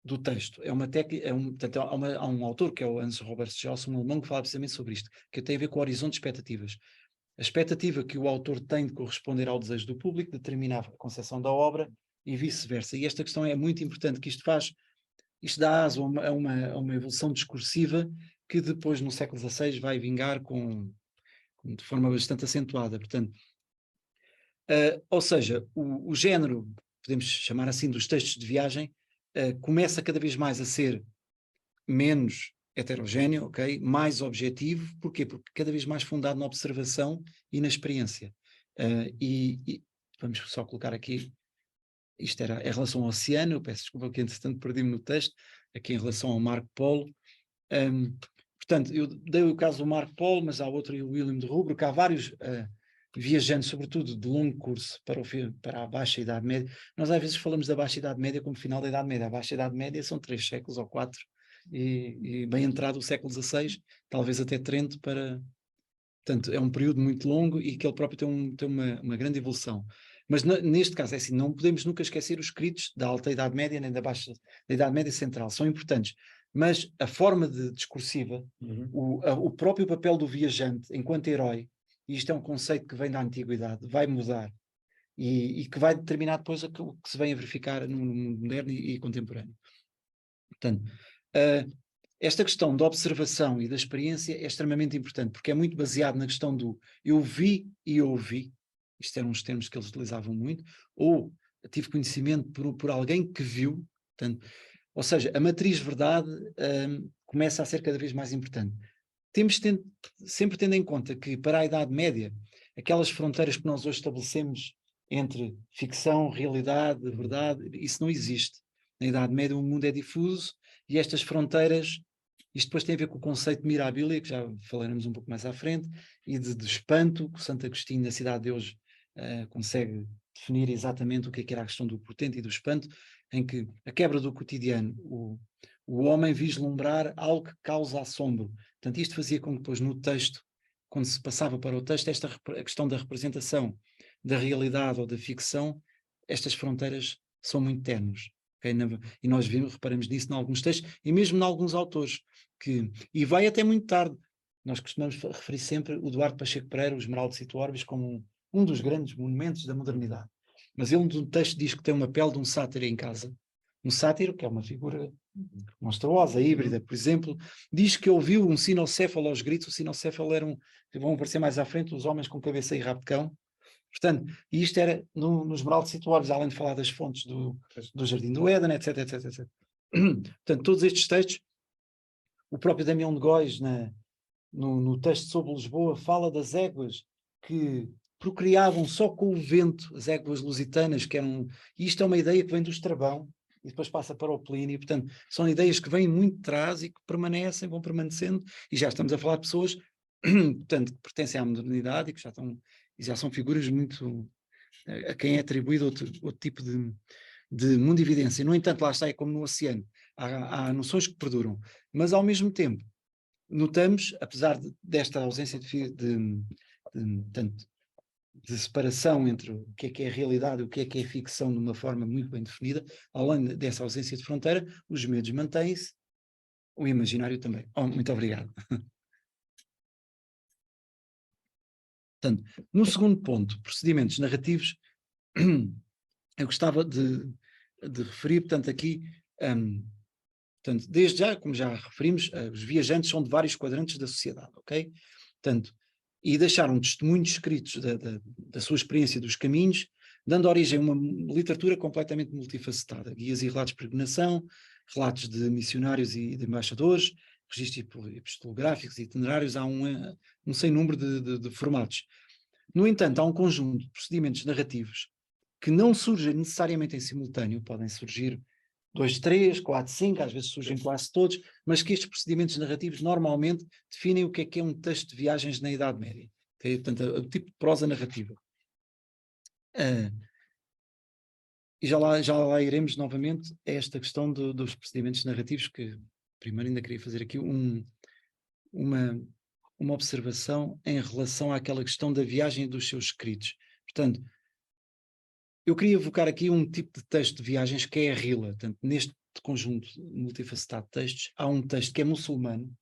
do texto. Portanto, há um autor, que é o Hans Robert Joss, um alemão, que fala precisamente sobre isto, que tem a ver com o horizonte de expectativas. A expectativa que o autor tem de corresponder ao desejo do público determina a concepção da obra e vice-versa. E esta questão é muito importante, que isto dá aso a uma evolução discursiva que depois, no século XVI, vai vingar de forma bastante acentuada. Portanto, ou seja, o género, podemos chamar assim, dos textos de viagem, começa cada vez mais a ser menos heterogéneo, ok? Mais objetivo. Porquê? Porque cada vez mais fundado na observação e na experiência. E vamos só colocar aqui, isto era em relação ao oceano, eu peço desculpa que entretanto perdi-me no texto, aqui em relação ao Marco Polo. Portanto, eu dei o caso do Marco Polo, mas há outro, o William de Rubruck, há vários viajantes, sobretudo de longo curso, para a Baixa Idade Média. Nós às vezes falamos da Baixa Idade Média como final da Idade Média. A Baixa Idade Média são 3 séculos ou 4, e bem entrado o século XVI, talvez até Trento, portanto, é um período muito longo e que ele próprio tem uma grande evolução. Mas neste caso é assim, não podemos nunca esquecer os escritos da Alta Idade Média nem da Idade Média Central, são importantes. Mas a forma discursiva, o próprio papel do viajante enquanto herói, e isto é um conceito que vem da antiguidade, vai mudar e que vai determinar depois o que se vem a verificar no mundo moderno e contemporâneo. Portanto, esta questão da observação e da experiência é extremamente importante, porque é muito baseado na questão do eu vi e ouvi, isto eram os termos que eles utilizavam muito, ou tive conhecimento por alguém que viu, portanto, ou seja, a matriz verdade começa a ser cada vez mais importante. Sempre tendo em conta que para a Idade Média, aquelas fronteiras que nós hoje estabelecemos entre ficção, realidade, verdade, isso não existe. Na Idade Média o mundo é difuso e estas fronteiras, isto depois tem a ver com o conceito de mirabilia, que já falaremos um pouco mais à frente, e de espanto, que o Santo Agostinho, na Cidade de Deus, consegue definir exatamente o que era a questão do portento e do espanto, em que a quebra do cotidiano, o homem vislumbrar algo que causa assombro. Portanto, isto fazia com que depois no texto, quando se passava para o texto, a questão da representação da realidade ou da ficção, estas fronteiras são muito ténues. Okay? E nós reparamos nisso em alguns textos, e mesmo em alguns autores, e vai até muito tarde. Nós costumamos referir sempre o Duarte Pacheco Pereira, o Esmeralda de Sito Orbis, como um dos grandes monumentos da modernidade. Mas ele no texto diz que tem uma pele de um sátiro em casa. Um sátiro, que é uma figura monstruosa, híbrida, por exemplo, diz que ouviu um sinocéfalo aos gritos. O sinocéfalo vão aparecer mais à frente, os homens com cabeça e rabo de cão. Portanto, e isto era no Esmeralda de Sito Orbis, além de falar das fontes do Jardim do Éden, etc, etc, etc. Portanto, todos estes textos, o próprio Damião de Góis, no texto sobre Lisboa, fala das éguas que procriavam só com o vento, as éguas lusitanas, e isto é uma ideia que vem do Estrabão, e depois passa para o Plínio, portanto, são ideias que vêm muito de trás e que vão permanecendo, e já estamos a falar de pessoas, portanto, que pertencem à modernidade e que já são figuras muito, a quem é atribuído outro tipo de mundividência. No entanto, lá está, é como no oceano, há noções que perduram, mas ao mesmo tempo notamos, apesar desta ausência de separação entre o que é realidade e o que é ficção de uma forma muito bem definida, além dessa ausência de fronteira, os medos mantêm-se, o imaginário também. Muito obrigado. Portanto, no segundo ponto, procedimentos narrativos, eu gostava de referir, portanto, aqui, portanto, desde já, como já referimos, os viajantes são de vários quadrantes da sociedade, ok? Portanto, e deixaram testemunhos escritos da sua experiência dos caminhos, dando origem a uma literatura completamente multifacetada, guias e relatos de peregrinação, relatos de missionários e de embaixadores, registros epistolográficos e itinerários, há um sem número de formatos. No entanto, há um conjunto de procedimentos narrativos que não surgem necessariamente em simultâneo, podem surgir 2, 3, 4, 5, às vezes surgem quase todos, mas que estes procedimentos narrativos normalmente definem o que é um texto de viagens na Idade Média. Okay? Portanto, o tipo de prosa narrativa. E já lá iremos novamente a esta questão dos procedimentos narrativos, que primeiro ainda queria fazer aqui uma observação em relação àquela questão da viagem e dos seus escritos. Portanto, eu queria evocar aqui um tipo de texto de viagens que é a Rila. Portanto, neste conjunto multifacetado de textos, há um texto que é muçulmano,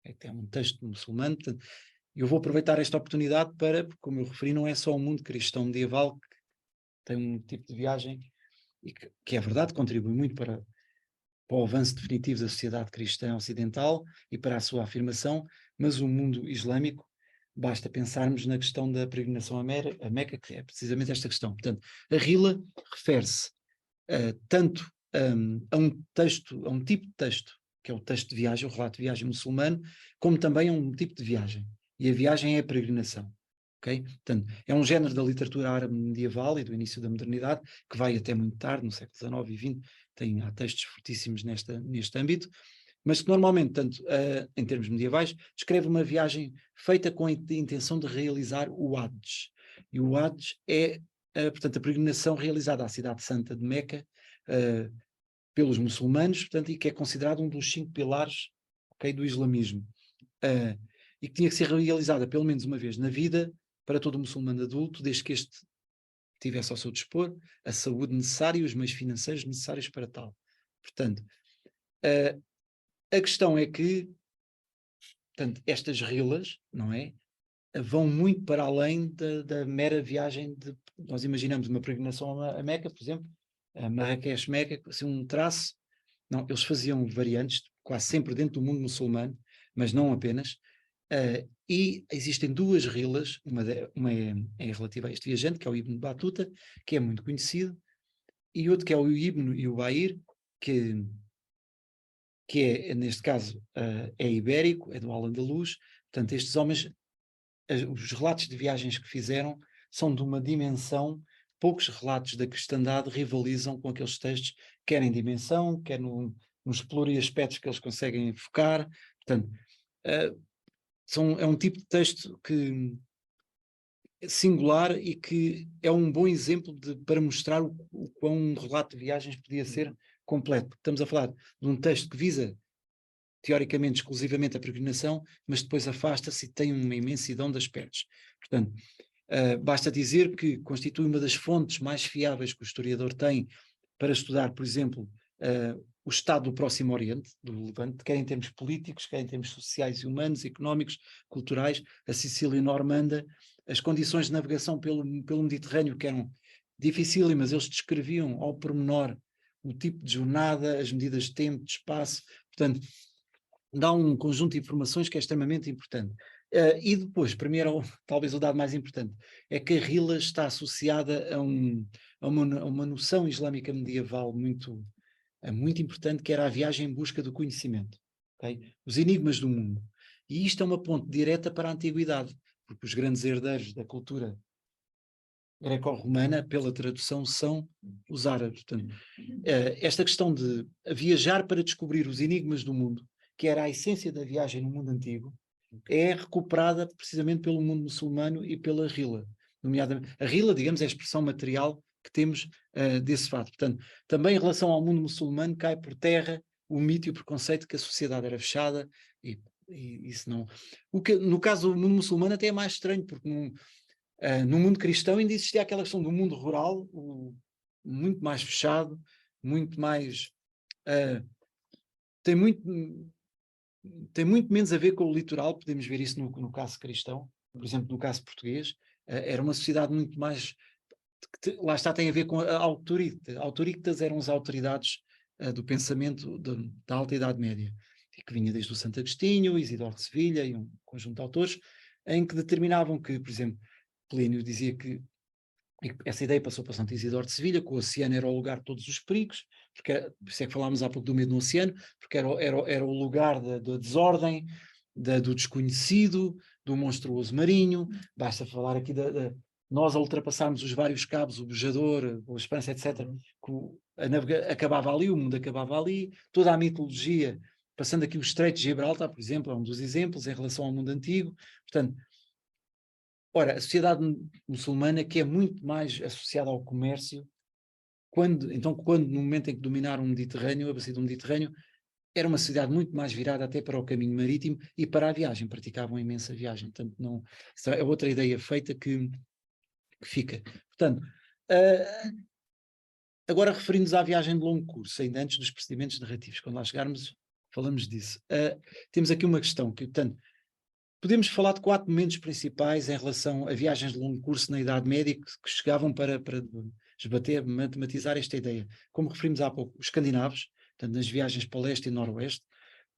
é um texto muçulmano, portanto, eu vou aproveitar esta oportunidade para, porque como eu referi, não é só o mundo cristão medieval que tem um tipo de viagem, e que é verdade, contribui muito para o avanço definitivo da sociedade cristã ocidental e para a sua afirmação, mas o mundo islâmico, basta pensarmos na questão da peregrinação a Meca, que é precisamente esta questão. Portanto, a Rila refere-se tanto a um tipo de texto, que é o texto de viagem, o relato de viagem muçulmano, como também a um tipo de viagem. E a viagem é a peregrinação. Okay? Portanto, é um género da literatura árabe medieval e do início da modernidade, que vai até muito tarde, no século XIX e XX, há textos fortíssimos neste âmbito, mas que normalmente, tanto em termos medievais, descreve uma viagem feita com a intenção de realizar o Hajj. E o Hajj é, portanto, a peregrinação realizada à cidade santa de Meca pelos muçulmanos, portanto, e que é considerado um dos 5 pilares, okay, do islamismo. E que tinha que ser realizada pelo menos uma vez na vida para todo muçulmano adulto, desde que este tivesse ao seu dispor a saúde necessária e os meios financeiros necessários para tal. Portanto, a questão é que, portanto, estas rilas, não é, vão muito para além da mera viagem nós imaginamos uma peregrinação a Meca, por exemplo, a Marrakech-Meca, assim um traço. Não, eles faziam variantes, quase sempre dentro do mundo muçulmano, mas não apenas. E existem 2 rilas, uma é relativa a este viajante, que é o Ibn Battuta, que é muito conhecido, e outro que é o Ibn Ubair, que é, neste caso, é ibérico, é do Al-Andalus. Portanto, estes homens, os relatos de viagens que fizeram são de uma dimensão, poucos relatos da cristandade rivalizam com aqueles textos, quer em dimensão, quer nos pluriaspectos que eles conseguem focar. Portanto, é um tipo de texto que singular e que é um bom exemplo para mostrar o quão um relato de viagens podia ser completo. Estamos a falar de um texto que visa, teoricamente, exclusivamente a peregrinação, mas depois afasta-se e tem uma imensidão de aspectos. Portanto, basta dizer que constitui uma das fontes mais fiáveis que o historiador tem para estudar, por exemplo, o estado do Próximo Oriente, do Levante, quer em termos políticos, quer em termos sociais e humanos, económicos, culturais. A Sicília Normanda, as condições de navegação pelo Mediterrâneo, que eram dificílimas, eles descreviam ao pormenor o tipo de jornada, as medidas de tempo, de espaço. Portanto, dá um conjunto de informações que é extremamente importante. E depois, para mim, talvez o dado mais importante, é que a Rila está associada a uma noção islâmica medieval muito importante, que era a viagem em busca do conhecimento. Okay? Os enigmas do mundo. E isto é uma ponte direta para a antiguidade, porque os grandes herdeiros da cultura greco-romana, pela tradução, são os árabes. Portanto, esta questão de viajar para descobrir os enigmas do mundo, que era a essência da viagem no mundo antigo, é recuperada precisamente pelo mundo muçulmano e pela Rila. Nomeadamente, a Rila, digamos, é a expressão material que temos desse fato. Portanto, também em relação ao mundo muçulmano, cai por terra o mito e o preconceito que a sociedade era fechada e isso não... no caso do mundo muçulmano até é mais estranho, porque no mundo cristão ainda existia aquela questão do mundo rural, muito mais fechado, muito mais... tem muito menos a ver com o litoral, podemos ver isso no caso cristão, por exemplo, no caso português, era uma sociedade muito mais... lá está, tem a ver com a autoricta. Autorictas eram as autoridades do pensamento da Alta Idade Média, que vinha desde o Santo Agostinho, Isidoro de Sevilha e um conjunto de autores, em que determinavam que, por exemplo, Plínio dizia que essa ideia passou para Santo Isidoro de Sevilha, que o oceano era o lugar de todos os perigos, por isso é que falámos há pouco do medo no oceano, porque era o lugar da desordem, do desconhecido, do monstruoso marinho. Basta falar aqui nós a ultrapassarmos os vários cabos, o Bujador, a Esperança, etc., que acabava ali, o mundo acabava ali, toda a mitologia, passando aqui o Estreito de Gibraltar, por exemplo, é um dos exemplos em relação ao mundo antigo. Portanto, ora, a sociedade muçulmana, que é muito mais associada ao comércio, quando no momento em que dominaram o Mediterrâneo, a bacia do Mediterrâneo, era uma sociedade muito mais virada até para o caminho marítimo e para a viagem, praticavam imensa viagem. Portanto, não, é outra ideia feita que fica. Portanto, agora referindo-nos à viagem de longo curso, ainda antes dos procedimentos narrativos, quando lá chegarmos, falamos disso. Temos aqui uma questão que, portanto, podemos falar de 4 momentos principais em relação a viagens de longo curso na Idade Média que chegavam para esbater, matematizar esta ideia. Como referimos há pouco, os escandinavos, portanto, nas viagens para o leste e noroeste,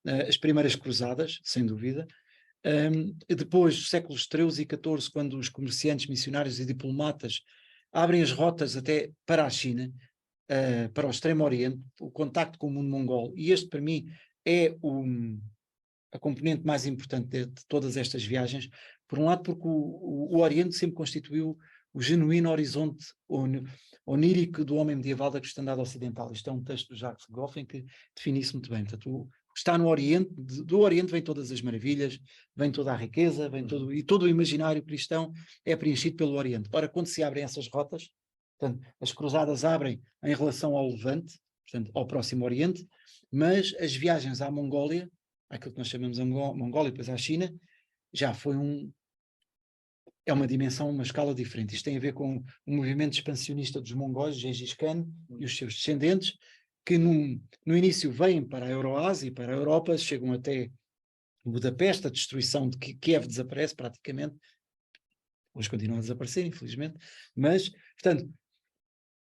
as primeiras cruzadas, sem dúvida, depois, os séculos XIII e XIV, quando os comerciantes, missionários e diplomatas abrem as rotas até para a China, para o Extremo Oriente, o contacto com o mundo mongol, e este para mim é a componente mais importante de todas estas viagens, por um lado porque o Oriente sempre constituiu o genuíno horizonte onírico do homem medieval da cristandade ocidental. Isto é um texto do Jacques Goffin que define isso muito bem. Portanto, está no Oriente, do Oriente vem todas as maravilhas, vem toda a riqueza, e todo o imaginário cristão é preenchido pelo Oriente. Ora, quando se abrem essas rotas, portanto, as cruzadas abrem em relação ao Levante, portanto, ao Próximo Oriente, mas as viagens à Mongólia, aquilo que nós chamamos de Mongólia e depois à China, já foi é uma dimensão, uma escala diferente. Isto tem a ver com o movimento expansionista dos mongóis, Gengis Khan e os seus descendentes, que no início vêm para a Euroásia e para a Europa, chegam até Budapeste, a destruição de Kiev desaparece praticamente, hoje continua a desaparecer, infelizmente, mas, portanto,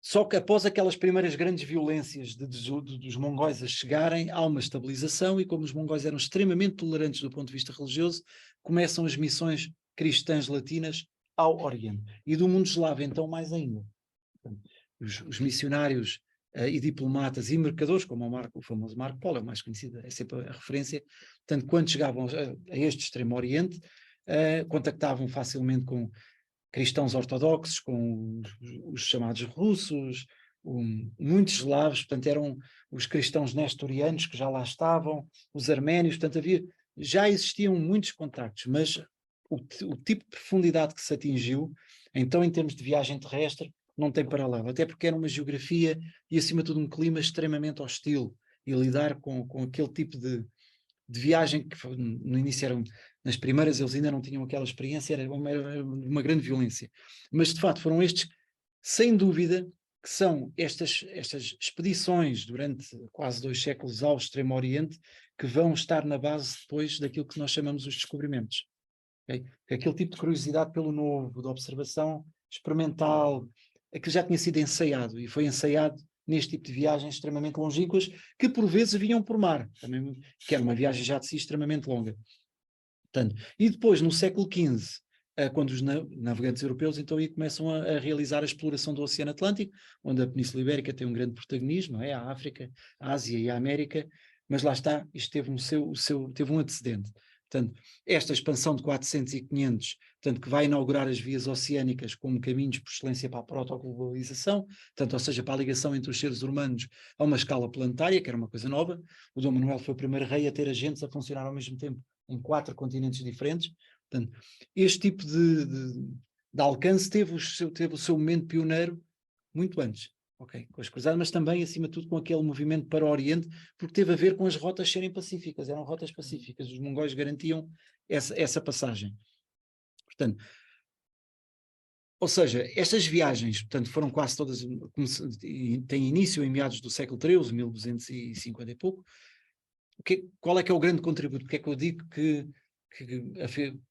só que após aquelas primeiras grandes violências dos mongóis a chegarem, há uma estabilização e como os mongóis eram extremamente tolerantes do ponto de vista religioso, começam as missões cristãs latinas ao Oriente. E do mundo eslavo, então, mais ainda. Portanto, os missionários e diplomatas e mercadores, como o famoso Marco Polo, é o mais conhecido, é sempre a referência. Portanto, quando chegavam a este Extremo Oriente, contactavam facilmente com cristãos ortodoxos, com os chamados russos, muitos eslavos, portanto eram os cristãos nestorianos que já lá estavam, os arménios, portanto já existiam muitos contactos, mas o tipo de profundidade que se atingiu, então em termos de viagem terrestre, não tem paralelo, até porque era uma geografia e acima de tudo um clima extremamente hostil, e lidar com aquele tipo de viagem que no início eram, nas primeiras eles ainda não tinham aquela experiência, era uma grande violência, mas de facto foram estes, sem dúvida, que são estas expedições durante quase 2 séculos ao Extremo Oriente, que vão estar na base depois daquilo que nós chamamos os descobrimentos. Okay? Aquele tipo de curiosidade pelo novo, de observação experimental, aquilo já tinha sido ensaiado, e foi ensaiado neste tipo de viagens extremamente longínquas, que por vezes vinham por mar, também, que era uma viagem já de si extremamente longa. Portanto, e depois, no século XV, quando os navegantes europeus então aí começam a realizar a exploração do Oceano Atlântico, onde a Península Ibérica tem um grande protagonismo, não é? A África, a Ásia e a América, mas lá está, isto teve teve um antecedente. Portanto, esta expansão de 400 e 500, portanto, que vai inaugurar as vias oceânicas como caminhos por excelência para a protoglobalização, portanto, ou seja, para a ligação entre os seres humanos a uma escala planetária, que era uma coisa nova. O Dom Manuel foi o primeiro rei a ter agentes a funcionar ao mesmo tempo em 4 continentes diferentes. Portanto, este tipo de alcance teve o seu momento pioneiro muito antes, ok, com as cruzadas, mas também, acima de tudo, com aquele movimento para o Oriente, porque teve a ver com as rotas serem pacíficas, eram rotas pacíficas, os mongóis garantiam essa passagem. Portanto, ou seja, estas viagens, portanto, foram quase todas, têm início em meados do século XIII, 1250 e pouco. Qual é que é o grande contributo? Porque é que eu digo que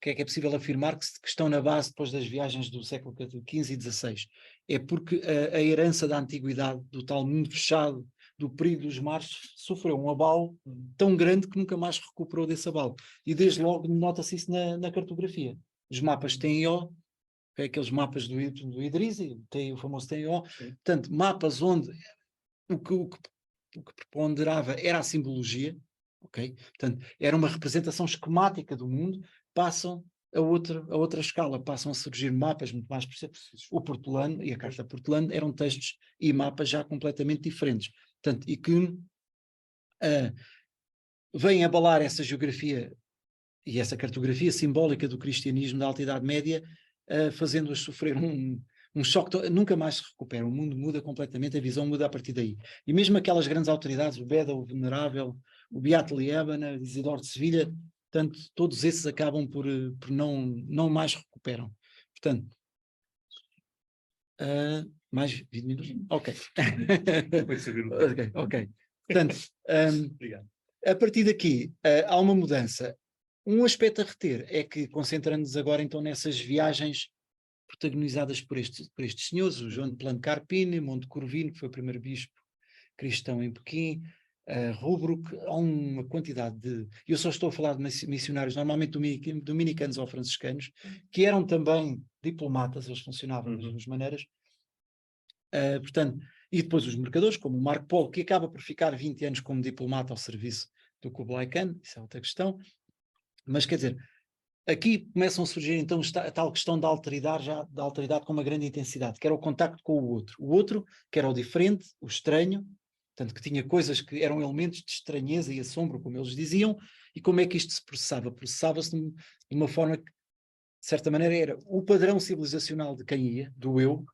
é possível afirmar que estão na base depois das viagens do século XV e XVI? É porque a herança da antiguidade, do tal mundo fechado, do perigo dos mares, sofreu um abalo tão grande que nunca mais recuperou desse abalo. E desde logo nota-se isso na cartografia. Os mapas TEO, aqueles mapas do Idrisi, tem o famoso TEO, portanto, mapas onde o que preponderava era a simbologia, ok? Portanto, era uma representação esquemática do mundo, passam a outra escala, passam a surgir mapas muito mais precisos. O Portolano e a Carta Portolano eram textos e mapas já completamente diferentes. Portanto, e que vêm abalar essa geografia e essa cartografia simbólica do cristianismo da Alta Idade Média, fazendo-as sofrer um choque, nunca mais se recupera, o mundo muda completamente, a visão muda a partir daí. E mesmo aquelas grandes autoridades, o Beda, o Venerável, o Beato Liébana, o Isidoro de Sevilha, portanto, todos esses acabam por não mais recuperam. Portanto, mais 20 minutos? Ok. ok. Portanto, a partir daqui, há uma mudança. Um aspecto a reter é que, concentrando-nos agora então nessas viagens protagonizadas por estes senhores, o João de Plano Carpini, Monte Corvino, que foi o primeiro bispo cristão em Pequim, Rubruck, há uma quantidade de... Eu só estou a falar de missionários, normalmente dominicanos ou franciscanos, que eram também diplomatas, eles funcionavam das duas maneiras, portanto, e depois os mercadores, como o Marco Polo, que acaba por ficar 20 anos como diplomata ao serviço do Kublai Khan, isso é outra questão, mas quer dizer, aqui começam a surgir então a tal questão da alteridade com uma grande intensidade, que era o contacto com o outro que era o diferente, o estranho, portanto que tinha coisas que eram elementos de estranheza e assombro, como eles diziam, e como é que isto se processava? Processava-se de uma forma que, de certa maneira, era o padrão civilizacional de quem ia, do eu,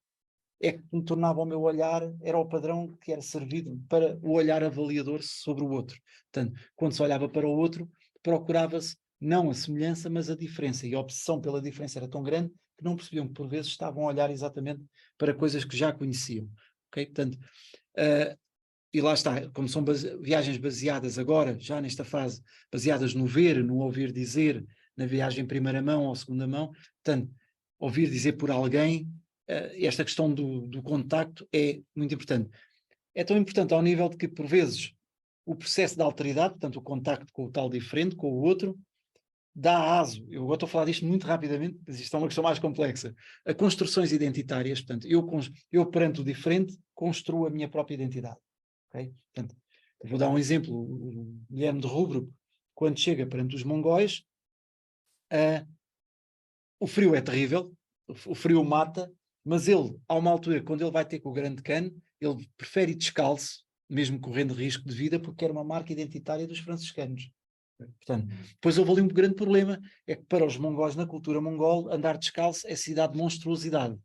é que me tornava o meu olhar, era o padrão que era servido para o olhar avaliador sobre o outro. Portanto, quando se olhava para o outro, procurava-se não a semelhança, mas a diferença. E a obsessão pela diferença era tão grande que não percebiam que, por vezes, estavam a olhar exatamente para coisas que já conheciam. Okay? Portanto, e lá está, como são viagens baseadas agora, já nesta fase, baseadas no ver, no ouvir dizer, na viagem primeira mão ou segunda mão, portanto, ouvir dizer por alguém, esta questão do contacto é muito importante. É tão importante ao nível de que, por vezes, o processo da alteridade, portanto, o contacto com o tal diferente, com o outro, dá aso, eu agora estou a falar disto muito rapidamente, mas isto é uma questão mais complexa, a construções identitárias, portanto, eu perante o diferente, construo a minha própria identidade. Okay? Portanto, vou dar um exemplo, o Guilherme de Rubruck, quando chega perante os mongóis, o frio é terrível, o frio mata, mas ele, há uma altura, quando ele vai ter com o grande Khan, ele prefere ir descalço, mesmo correndo risco de vida, porque era uma marca identitária dos franciscanos. Portanto, depois houve ali um grande problema, é que para os mongóis, na cultura mongol, andar descalço é sinal de monstruosidade,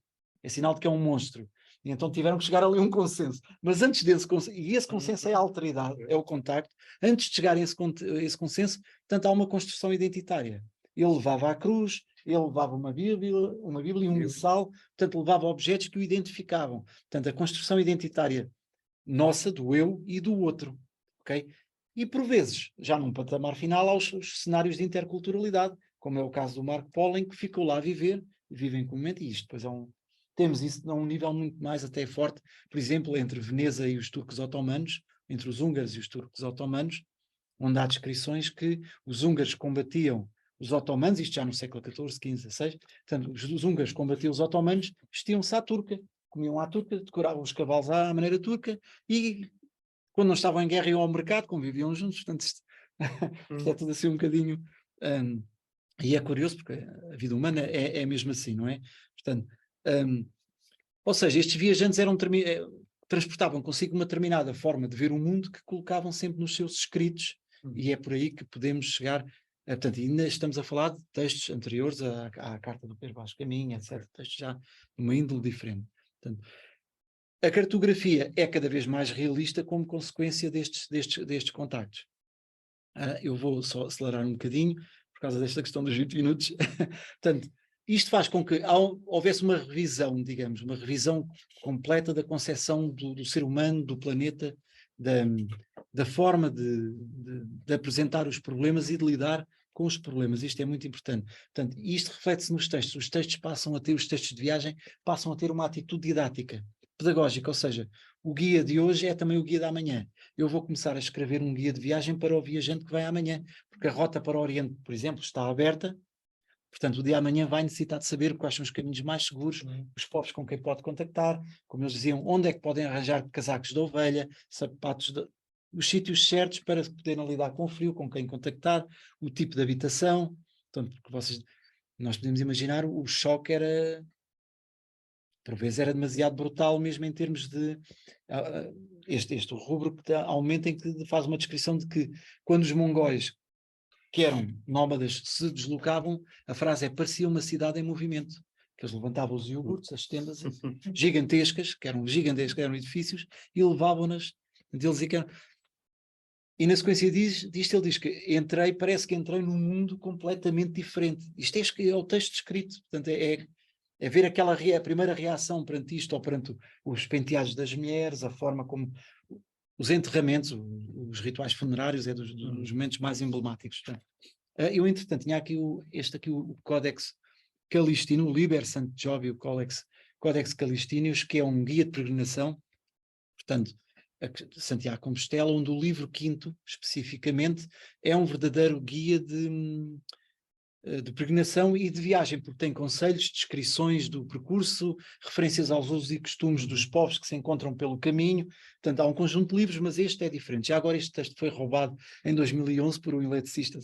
é sinal de que é um monstro. E então tiveram que chegar ali a um consenso. Mas antes desse consenso, e esse consenso é a alteridade, é o contacto, antes de chegar a esse consenso, portanto, há uma construção identitária. Ele levava a cruz, ele levava uma Bíblia e um missal, portanto, levava objetos que o identificavam. Portanto, a construção identitária nossa, do eu e do outro. Ok? E, por vezes, já num patamar final, há os cenários de interculturalidade, como é o caso do Marco Polo, em que ficou lá a viver, vivem comumente, e isto depois temos isso a um nível muito mais até forte, por exemplo, entre Veneza e os turcos otomanos, entre os húngaros e os turcos otomanos, onde há descrições que os húngaros combatiam os otomanos, isto já no século XIV, XV, XVI, portanto, os húngaros combatiam os otomanos, vestiam-se à turca, comiam à turca, decoravam os cavalos à maneira turca, e quando não estavam em guerra iam ao mercado, conviviam juntos, portanto isto é tudo assim um bocadinho, e é curioso porque a vida humana é mesmo assim, não é? Portanto, ou seja, estes viajantes transportavam consigo uma determinada forma de ver o mundo que colocavam sempre nos seus escritos, e é por aí que podemos chegar, portanto, ainda estamos a falar de textos anteriores à Carta do Pedro Vaz Caminha, etc., textos já de uma índole diferente. Portanto, A cartografia é cada vez mais realista como consequência destes contactos. Eu vou só acelerar um bocadinho, por causa desta questão dos 20 minutos. Portanto, isto faz com que houvesse uma revisão, digamos, uma revisão completa da concepção do ser humano, do planeta, da forma de apresentar os problemas e de lidar com os problemas. Isto é muito importante. Portanto, isto reflete-se nos textos. Os textos os textos de viagem passam a ter uma atitude didática, pedagógica, ou seja, o guia de hoje é também o guia da amanhã. Eu vou começar a escrever um guia de viagem para o viajante que vai amanhã, porque a rota para o Oriente, por exemplo, está aberta. Portanto, o dia amanhã vai necessitar de saber quais são os caminhos mais seguros, os povos com quem pode contactar, como eles diziam, onde é que podem arranjar casacos de ovelha, sapatos, os sítios certos para poderem lidar com o frio, com quem contactar, o tipo de habitação. Portanto, nós podemos imaginar o choque era, por vezes era demasiado brutal mesmo em termos de este rubro que aumenta, em que faz uma descrição de que quando os mongóis, que eram nómadas, se deslocavam, a frase é: parecia uma cidade em movimento, que eles levantavam os iogurtes, as tendas gigantescas, que eram edifícios, e levavam-nas, e na sequência disto ele diz que parece que entrei num mundo completamente diferente. Isto é o texto escrito, portanto é ver a primeira reação perante isto, ou perante os penteados das mulheres, a forma como os enterramentos, os rituais funerários, é dos momentos mais emblemáticos. Portanto, eu, entretanto, tinha aqui o Codex Calistino, o Liber Sant Jovi, Codex Calistinius, que é um guia de peregrinação, portanto, a Santiago de Compostela, onde o livro 5º, especificamente, é um verdadeiro guia de peregrinação e de viagem, porque tem conselhos, descrições do percurso, referências aos usos e costumes dos povos que se encontram pelo caminho. Portanto, há um conjunto de livros, mas este é diferente. Já agora este texto foi roubado em 2011 por um eletricista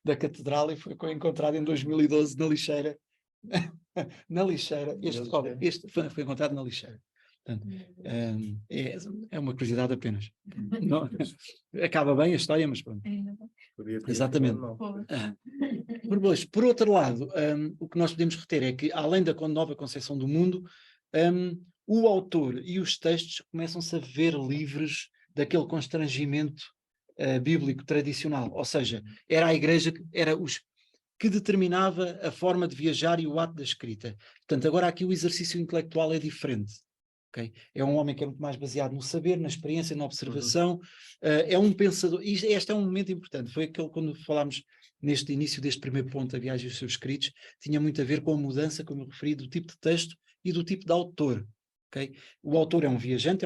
da Catedral e foi encontrado em 2012 na lixeira. Na lixeira. Este foi encontrado na lixeira. Portanto, é uma curiosidade apenas. Não, acaba bem a história, mas pronto. Exatamente. Por outro lado, o que nós podemos reter é que, além da nova concepção do mundo, o autor e os textos começam-se a ver livres daquele constrangimento bíblico tradicional. Ou seja, era a igreja, que determinava a forma de viajar e o ato da escrita. Portanto, agora aqui o exercício intelectual é diferente. Okay? É um homem que é muito mais baseado no saber, na experiência, na observação, é um pensador, e este é um momento importante, foi aquele quando falámos neste início deste primeiro ponto, a viagem e os seus escritos, tinha muito a ver com a mudança, como eu referi, do tipo de texto e do tipo de autor. Okay? O autor é um viajante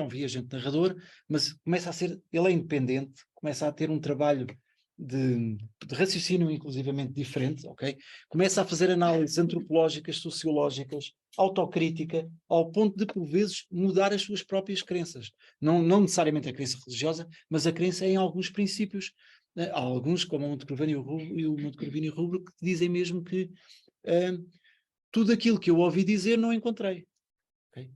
narrador, mas ele é independente, começa a ter um trabalho de raciocínio inclusivamente diferente, ok? Começa a fazer análises antropológicas, sociológicas, autocrítica, ao ponto de, por vezes, mudar as suas próprias crenças. Não necessariamente a crença religiosa, mas a crença em alguns princípios. Há alguns, como o Monte Corvino e o Rubro, que dizem mesmo que tudo aquilo que eu ouvi dizer não encontrei. Okay?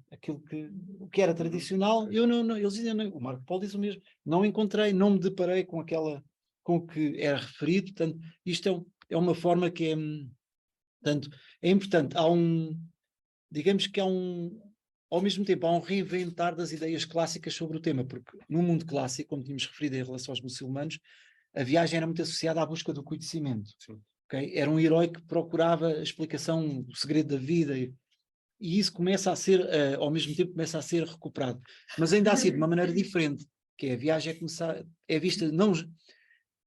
O que era tradicional, eu não, eles dizem, o Marco Paulo diz o mesmo, não encontrei, não me deparei com o que era referido. Portanto, isto é uma forma que portanto, é importante. Digamos que ao mesmo tempo, há um reinventar das ideias clássicas sobre o tema, porque no mundo clássico, como tínhamos referido em relação aos muçulmanos, a viagem era muito associada à busca do conhecimento. Okay? Era um herói que procurava a explicação do segredo da vida, e isso começa a ser, ao mesmo tempo, começa a ser recuperado. Mas ainda assim, de uma maneira diferente, que é a viagem é vista, não,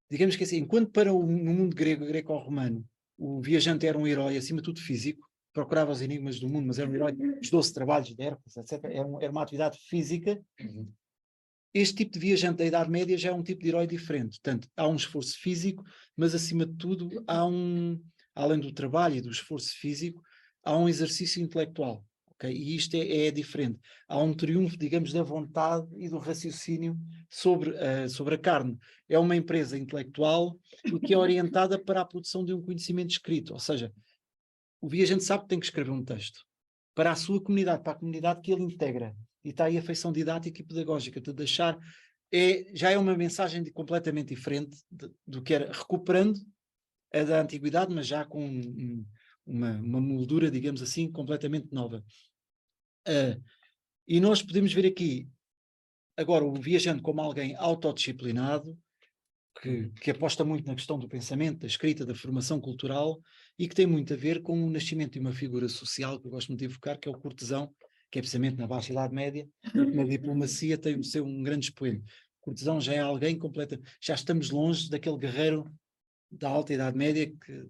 digamos que assim, enquanto no mundo greco-romano, o viajante era um herói, acima de tudo físico, procurava os enigmas do mundo, mas era um herói dos 12 trabalhos de Hércules, etc. Era uma atividade física. Este tipo de viajante da Idade Média já é um tipo de herói diferente. Portanto, há um esforço físico, mas acima de tudo, além do trabalho e do esforço físico, há um exercício intelectual. Okay? E isto é diferente. Há um triunfo, digamos, da vontade e do raciocínio sobre a carne. É uma empresa intelectual que é orientada para a produção de um conhecimento escrito. Ou seja, o viajante sabe que tem que escrever um texto para a sua comunidade, para a comunidade que ele integra. E está aí a feição didática e pedagógica de deixar. Já é uma mensagem completamente diferente do que era, recuperando a da antiguidade, mas já com uma moldura, digamos assim, completamente nova. E nós podemos ver aqui, agora, o viajante como alguém autodisciplinado, que aposta muito na questão do pensamento, da escrita, da formação cultural, e que tem muito a ver com o nascimento de uma figura social, que eu gosto muito de evocar, que é o cortesão, que é precisamente na Baixa Idade Média, na diplomacia tem o seu um grande expoente. O cortesão já é alguém completo, já estamos longe daquele guerreiro da Alta Idade Média, que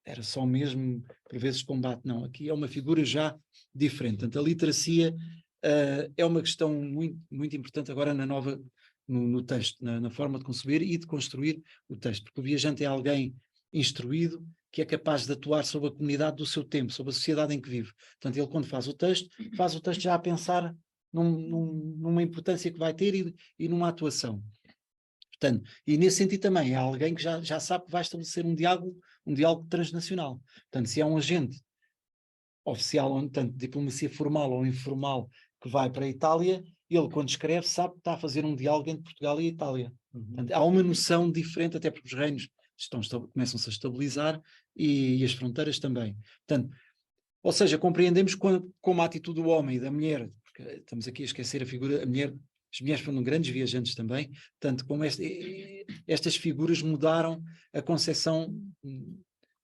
era só mesmo, por vezes, combate. Não, aqui é uma figura já diferente. Portanto, a literacia é uma questão muito, muito importante agora no texto, na forma de conceber e de construir o texto, porque o viajante é alguém instruído, que é capaz de atuar sobre a comunidade do seu tempo, sobre a sociedade em que vive. Portanto, ele quando faz o texto já a pensar numa importância que vai ter e numa atuação. Portanto, e nesse sentido também é alguém que já sabe que vai estabelecer um diálogo transnacional. Portanto, se é um agente oficial, ou tanto diplomacia formal ou informal, que vai para a Itália, ele quando escreve sabe que está a fazer um diálogo entre Portugal e a Itália. Portanto, há uma noção diferente, até porque os reinos começam-se a estabilizar e as fronteiras também. Portanto, ou seja, compreendemos como a atitude do homem e da mulher, porque estamos aqui a esquecer a figura, as mulheres foram grandes viajantes também, portanto, como estas figuras mudaram a concepção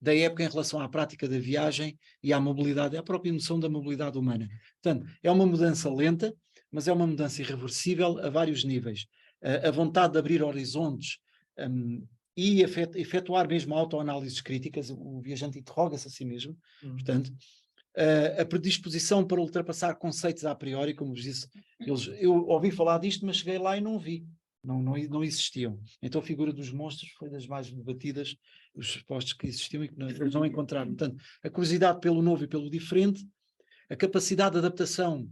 da época em relação à prática da viagem e à mobilidade, à própria noção da mobilidade humana. Portanto, é uma mudança lenta, mas é uma mudança irreversível a vários níveis. A vontade de abrir horizontes e efetuar mesmo autoanálises críticas, o viajante interroga-se a si mesmo, portanto, a predisposição para ultrapassar conceitos a priori, como vos disse, eu ouvi falar disto, mas cheguei lá e não vi. Não existiam. Então a figura dos monstros foi das mais debatidas, os supostos que existiam e que eles não encontraram. Portanto, a curiosidade pelo novo e pelo diferente, a capacidade de adaptação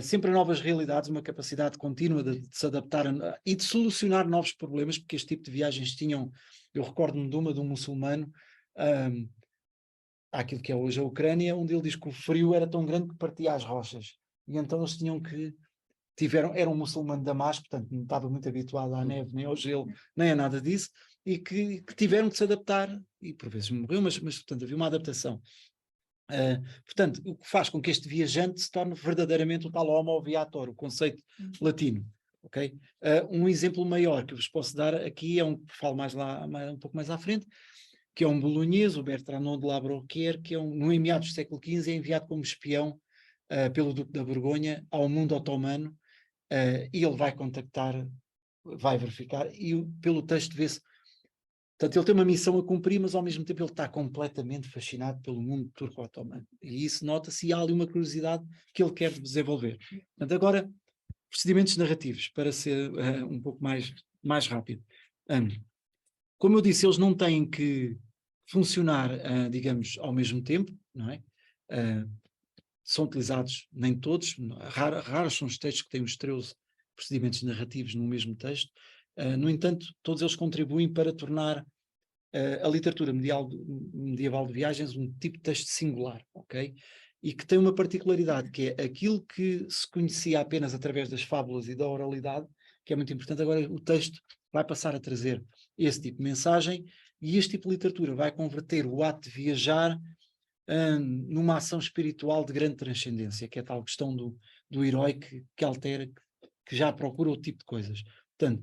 sempre a novas realidades, uma capacidade contínua de se adaptar e de solucionar novos problemas, porque este tipo de viagens tinham, eu recordo-me de um muçulmano, àquilo que é hoje a Ucrânia, onde ele diz que o frio era tão grande que partia as rochas. E então eles era um muçulmano de Damasco, portanto não estava muito habituado à neve, nem ao gelo, nem a nada disso, e que tiveram que se adaptar, e por vezes morreu, mas portanto havia uma adaptação. Portanto, o que faz com que este viajante se torne verdadeiramente o tal homo viator, o conceito latino. Okay? Um exemplo maior que eu vos posso dar aqui é um que falo um pouco mais à frente, que é um bolonhês, o Bertrand de Labroquière, que no meados do século XV é enviado como espião pelo Duque da Borgonha ao mundo otomano, e ele vai contactar, vai verificar, e pelo texto vê-se. Portanto, ele tem uma missão a cumprir, mas ao mesmo tempo ele está completamente fascinado pelo mundo turco-otomano. E isso nota-se, e há ali uma curiosidade que ele quer desenvolver. Portanto, agora, procedimentos narrativos, para ser um pouco mais rápido. Como eu disse, eles não têm que funcionar, digamos, ao mesmo tempo, não é? São utilizados, nem todos, raros são os textos que têm os 13 procedimentos narrativos no mesmo texto. No entanto, todos eles contribuem para tornar a literatura medieval de viagens um tipo de texto singular, ok? E que tem uma particularidade, que é aquilo que se conhecia apenas através das fábulas e da oralidade, que é muito importante. Agora o texto vai passar a trazer esse tipo de mensagem, e este tipo de literatura vai converter o ato de viajar numa ação espiritual de grande transcendência, que é a tal questão do herói que altera, que já procura outro tipo de coisas. Portanto,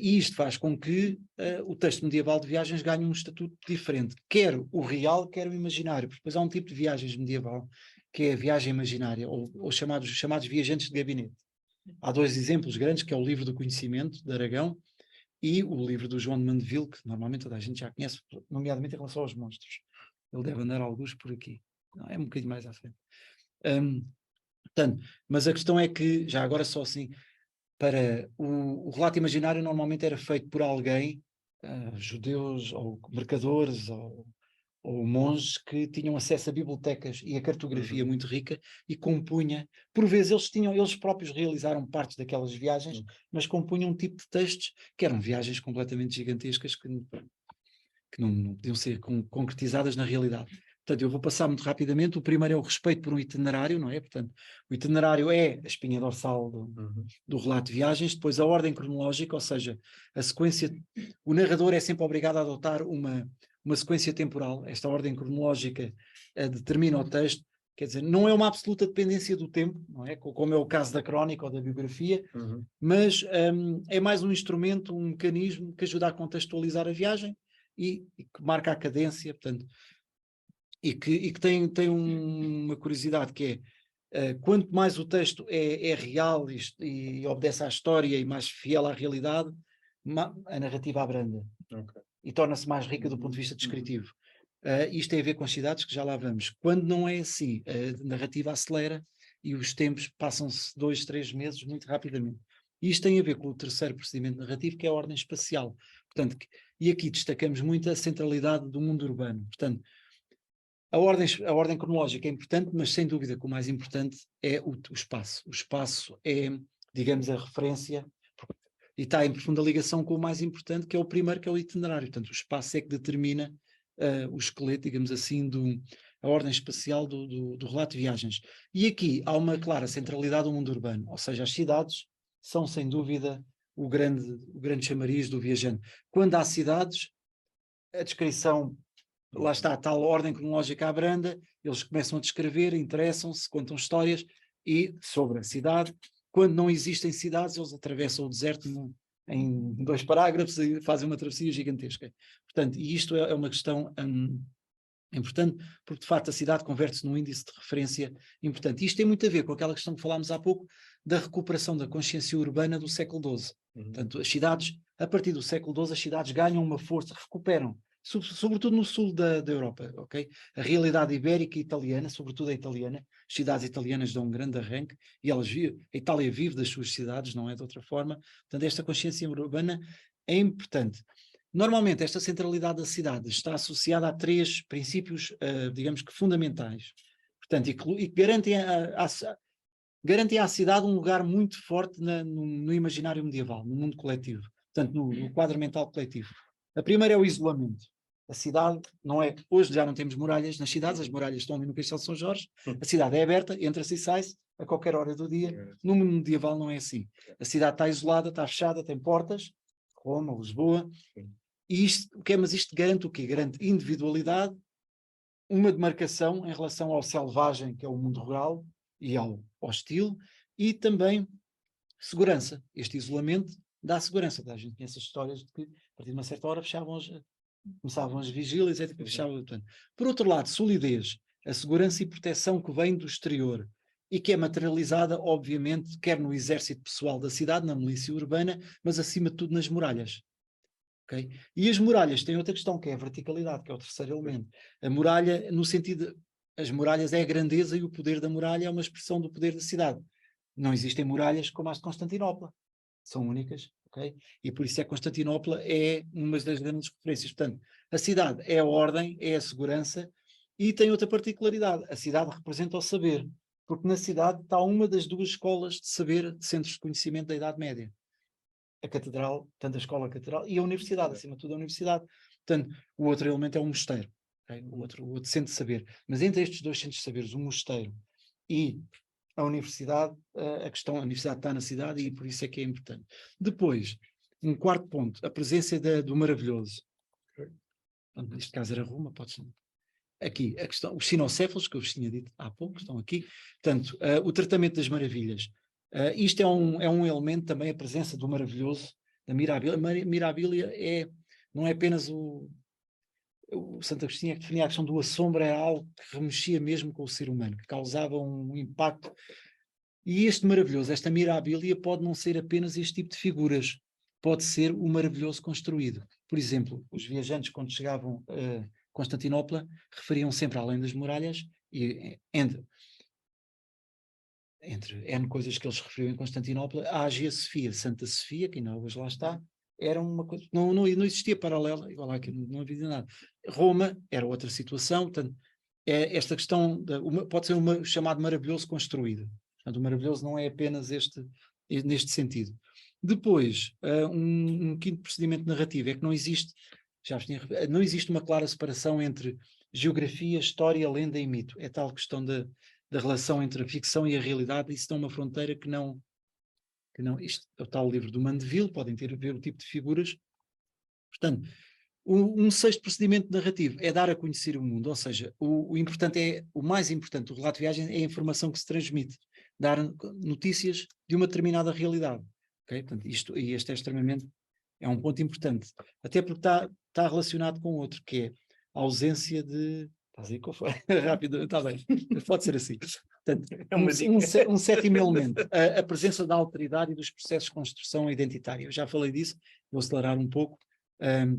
e isto faz com que o texto medieval de viagens ganhe um estatuto diferente, quer o real, quer o imaginário, porque depois há um tipo de viagens medieval, que é a viagem imaginária, ou chamados viajantes de gabinete. Há dois exemplos grandes, que é o Livro do Conhecimento, de Aragão, e o livro do João de Mandeville, que normalmente toda a gente já conhece, nomeadamente em relação aos monstros. Ele deve andar alguns por aqui. Não, é um bocadinho mais à frente. Portanto, mas a questão é que, já agora só assim, para o relato imaginário normalmente era feito por alguém, judeus ou mercadores ou monges que tinham acesso a bibliotecas e a cartografia muito rica e compunha, por vezes eles próprios realizaram partes daquelas viagens, mas compunham um tipo de textos que eram viagens completamente gigantescas que não podiam ser concretizadas na realidade. Portanto, eu vou passar muito rapidamente. O primeiro é o respeito por um itinerário, não é? Portanto, o itinerário é a espinha dorsal do relato de viagens. Depois a ordem cronológica, ou seja, a sequência. O narrador é sempre obrigado a adotar uma sequência temporal. Esta ordem cronológica determina o texto. quer dizer, não é uma absoluta dependência do tempo, não é? Como é o caso da crónica ou da biografia, mas é mais um instrumento, um mecanismo que ajuda a contextualizar a viagem e que marca a cadência, portanto, e que tem uma curiosidade que é, quanto mais o texto é real e obedece à história e mais fiel à realidade, a narrativa abranda e torna-se mais rica do ponto de vista descritivo. Isto tem a ver com as cidades, que já lá vamos. Quando não é assim, a narrativa acelera e os tempos passam-se 2, 3 meses muito rapidamente. E isto tem a ver com o terceiro procedimento narrativo, que é a ordem espacial. Portanto, e aqui destacamos muito a centralidade do mundo urbano. Portanto, a ordem cronológica é importante, mas sem dúvida que o mais importante é o espaço. O espaço é, digamos, a referência e está em profunda ligação com o mais importante, que é o primeiro, que é o itinerário. Portanto, o espaço é que determina o esqueleto, digamos assim, a ordem espacial do relato de viagens. E aqui há uma clara centralidade do mundo urbano, ou seja, as cidades são sem dúvida o grande chamariz do viajante. Quando há cidades, a descrição, lá está a tal ordem cronológica à branda, eles começam a descrever, interessam-se, contam histórias e sobre a cidade. Quando não existem cidades, eles atravessam o deserto em 2 parágrafos e fazem uma travessia gigantesca. Portanto, e isto é uma questão importante, porque de facto a cidade converte-se num índice de referência importante. E isto tem muito a ver com aquela questão que falámos há pouco da recuperação da consciência urbana do século XII. Portanto, as cidades, a partir do século XII, as cidades ganham uma força, recuperam, sobretudo no sul da Europa, ok? A realidade ibérica e italiana, sobretudo a italiana, as cidades italianas dão um grande arranque e a Itália vive das suas cidades, não é de outra forma. Portanto, esta consciência urbana é importante. Normalmente, esta centralidade da cidade está associada a 3 princípios, digamos que fundamentais. Portanto, e que garantem à cidade um lugar muito forte no imaginário medieval, no mundo coletivo. Portanto, no quadro mental coletivo. A primeira é o isolamento. A cidade não é... Hoje já não temos muralhas nas cidades, as muralhas estão ali no Castelo de São Jorge, a cidade é aberta, entra-se e sai-se a qualquer hora do dia. No mundo medieval não é assim. A cidade está isolada, está fechada, tem portas, Roma, Lisboa, e mas isto garante o quê? Garante individualidade, uma demarcação em relação ao selvagem, que é o mundo rural, e ao hostil, e também segurança. Este isolamento dá segurança. A gente conhece as histórias de que, a partir de uma certa hora, começavam as vigílias, etc. Por outro lado, solidez, a segurança e proteção que vem do exterior e que é materializada, obviamente, quer no exército pessoal da cidade, na milícia urbana, mas acima de tudo nas muralhas. Okay? E as muralhas têm outra questão, que é a verticalidade, que é o terceiro elemento. A muralha, no sentido, as muralhas é a grandeza e o poder da muralha é uma expressão do poder da cidade. Não existem muralhas como as de Constantinopla. São únicas, ok? E por isso é que Constantinopla é uma das grandes referências. Portanto, a cidade é a ordem, é a segurança e tem outra particularidade. A cidade representa o saber, porque na cidade está uma das 2 escolas de saber, de centros de conhecimento da Idade Média. A catedral, tanto a escola catedral e a universidade, acima de tudo a universidade. Portanto, o outro elemento é o mosteiro, okay? o outro centro de saber. Mas entre estes 2 centros de saberes, o mosteiro e a universidade, a universidade está na cidade e por isso é que é importante. Depois, um quarto ponto, a presença do maravilhoso. Portanto, neste caso era Roma, pode ser. Aqui, a questão, os sinocéfalos, que eu vos tinha dito há pouco, estão aqui. Portanto, o tratamento das maravilhas. Isto é um elemento também, a presença do maravilhoso, da mirabilia. A mirabilia não é apenas o Santo Agostinho é que definia a questão do assombro, era algo que remexia mesmo com o ser humano, que causava um impacto. E este maravilhoso, esta mirabilia, pode não ser apenas este tipo de figuras, pode ser o maravilhoso construído. Por exemplo, os viajantes, quando chegavam a Constantinopla, referiam sempre, além das muralhas, e entre N coisas que eles referiam em Constantinopla, a Ágia Sofia, Santa Sofia, que ainda hoje lá está, era uma coisa, não existia paralela, igual lá que não havia nada. Roma era outra situação, portanto, esta questão, pode ser chamado maravilhoso construído. Portanto, o maravilhoso não é apenas neste sentido. Depois, um quinto procedimento narrativo é que não existe uma clara separação entre geografia, história, lenda e mito. É tal questão da relação entre a ficção e a realidade, isso dá uma fronteira que não, isto é o tal livro do Mandeville, podem ver o tipo de figuras. Portanto, Um sexto procedimento narrativo é dar a conhecer o mundo, ou seja, o mais importante do relato de viagem é a informação que se transmite, dar notícias de uma determinada realidade. Okay? Portanto, este é um ponto importante, até porque está relacionado com outro, que é a ausência de... Estás aí com foi? Rápido, está bem, pode ser assim. Portanto, um sétimo elemento, a presença da alteridade e dos processos de construção identitária. Eu já falei disso, vou acelerar um pouco.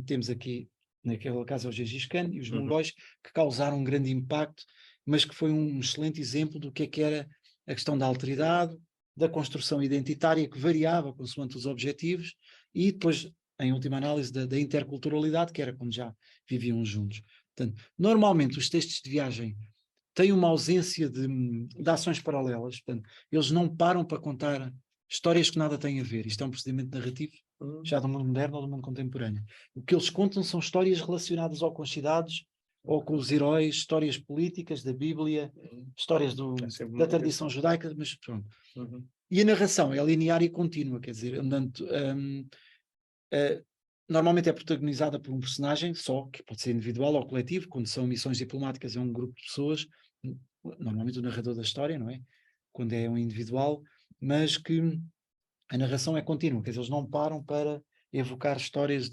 Temos aqui, naquele caso, o Gengis Khan e os mongóis, que causaram um grande impacto, mas que foi um excelente exemplo do que era a questão da alteridade, da construção identitária, que variava consoante os objetivos, e depois, em última análise, da interculturalidade, que era quando já viviam juntos. Portanto, normalmente os textos de viagem têm uma ausência de ações paralelas, portanto, eles não param para contar histórias que nada têm a ver. Isto é um procedimento narrativo já do mundo moderno ou do mundo contemporâneo. O que eles contam são histórias relacionadas ou com as cidades, ou com os heróis, histórias políticas da Bíblia, histórias da tradição judaica, mas pronto. E a narração é linear e contínua, quer dizer, andando, normalmente é protagonizada por um personagem só, que pode ser individual ou coletivo. Quando são missões diplomáticas é um grupo de pessoas, normalmente o narrador da história, não é? Quando é um individual, mas que a narração é contínua, quer dizer, eles não param para evocar histórias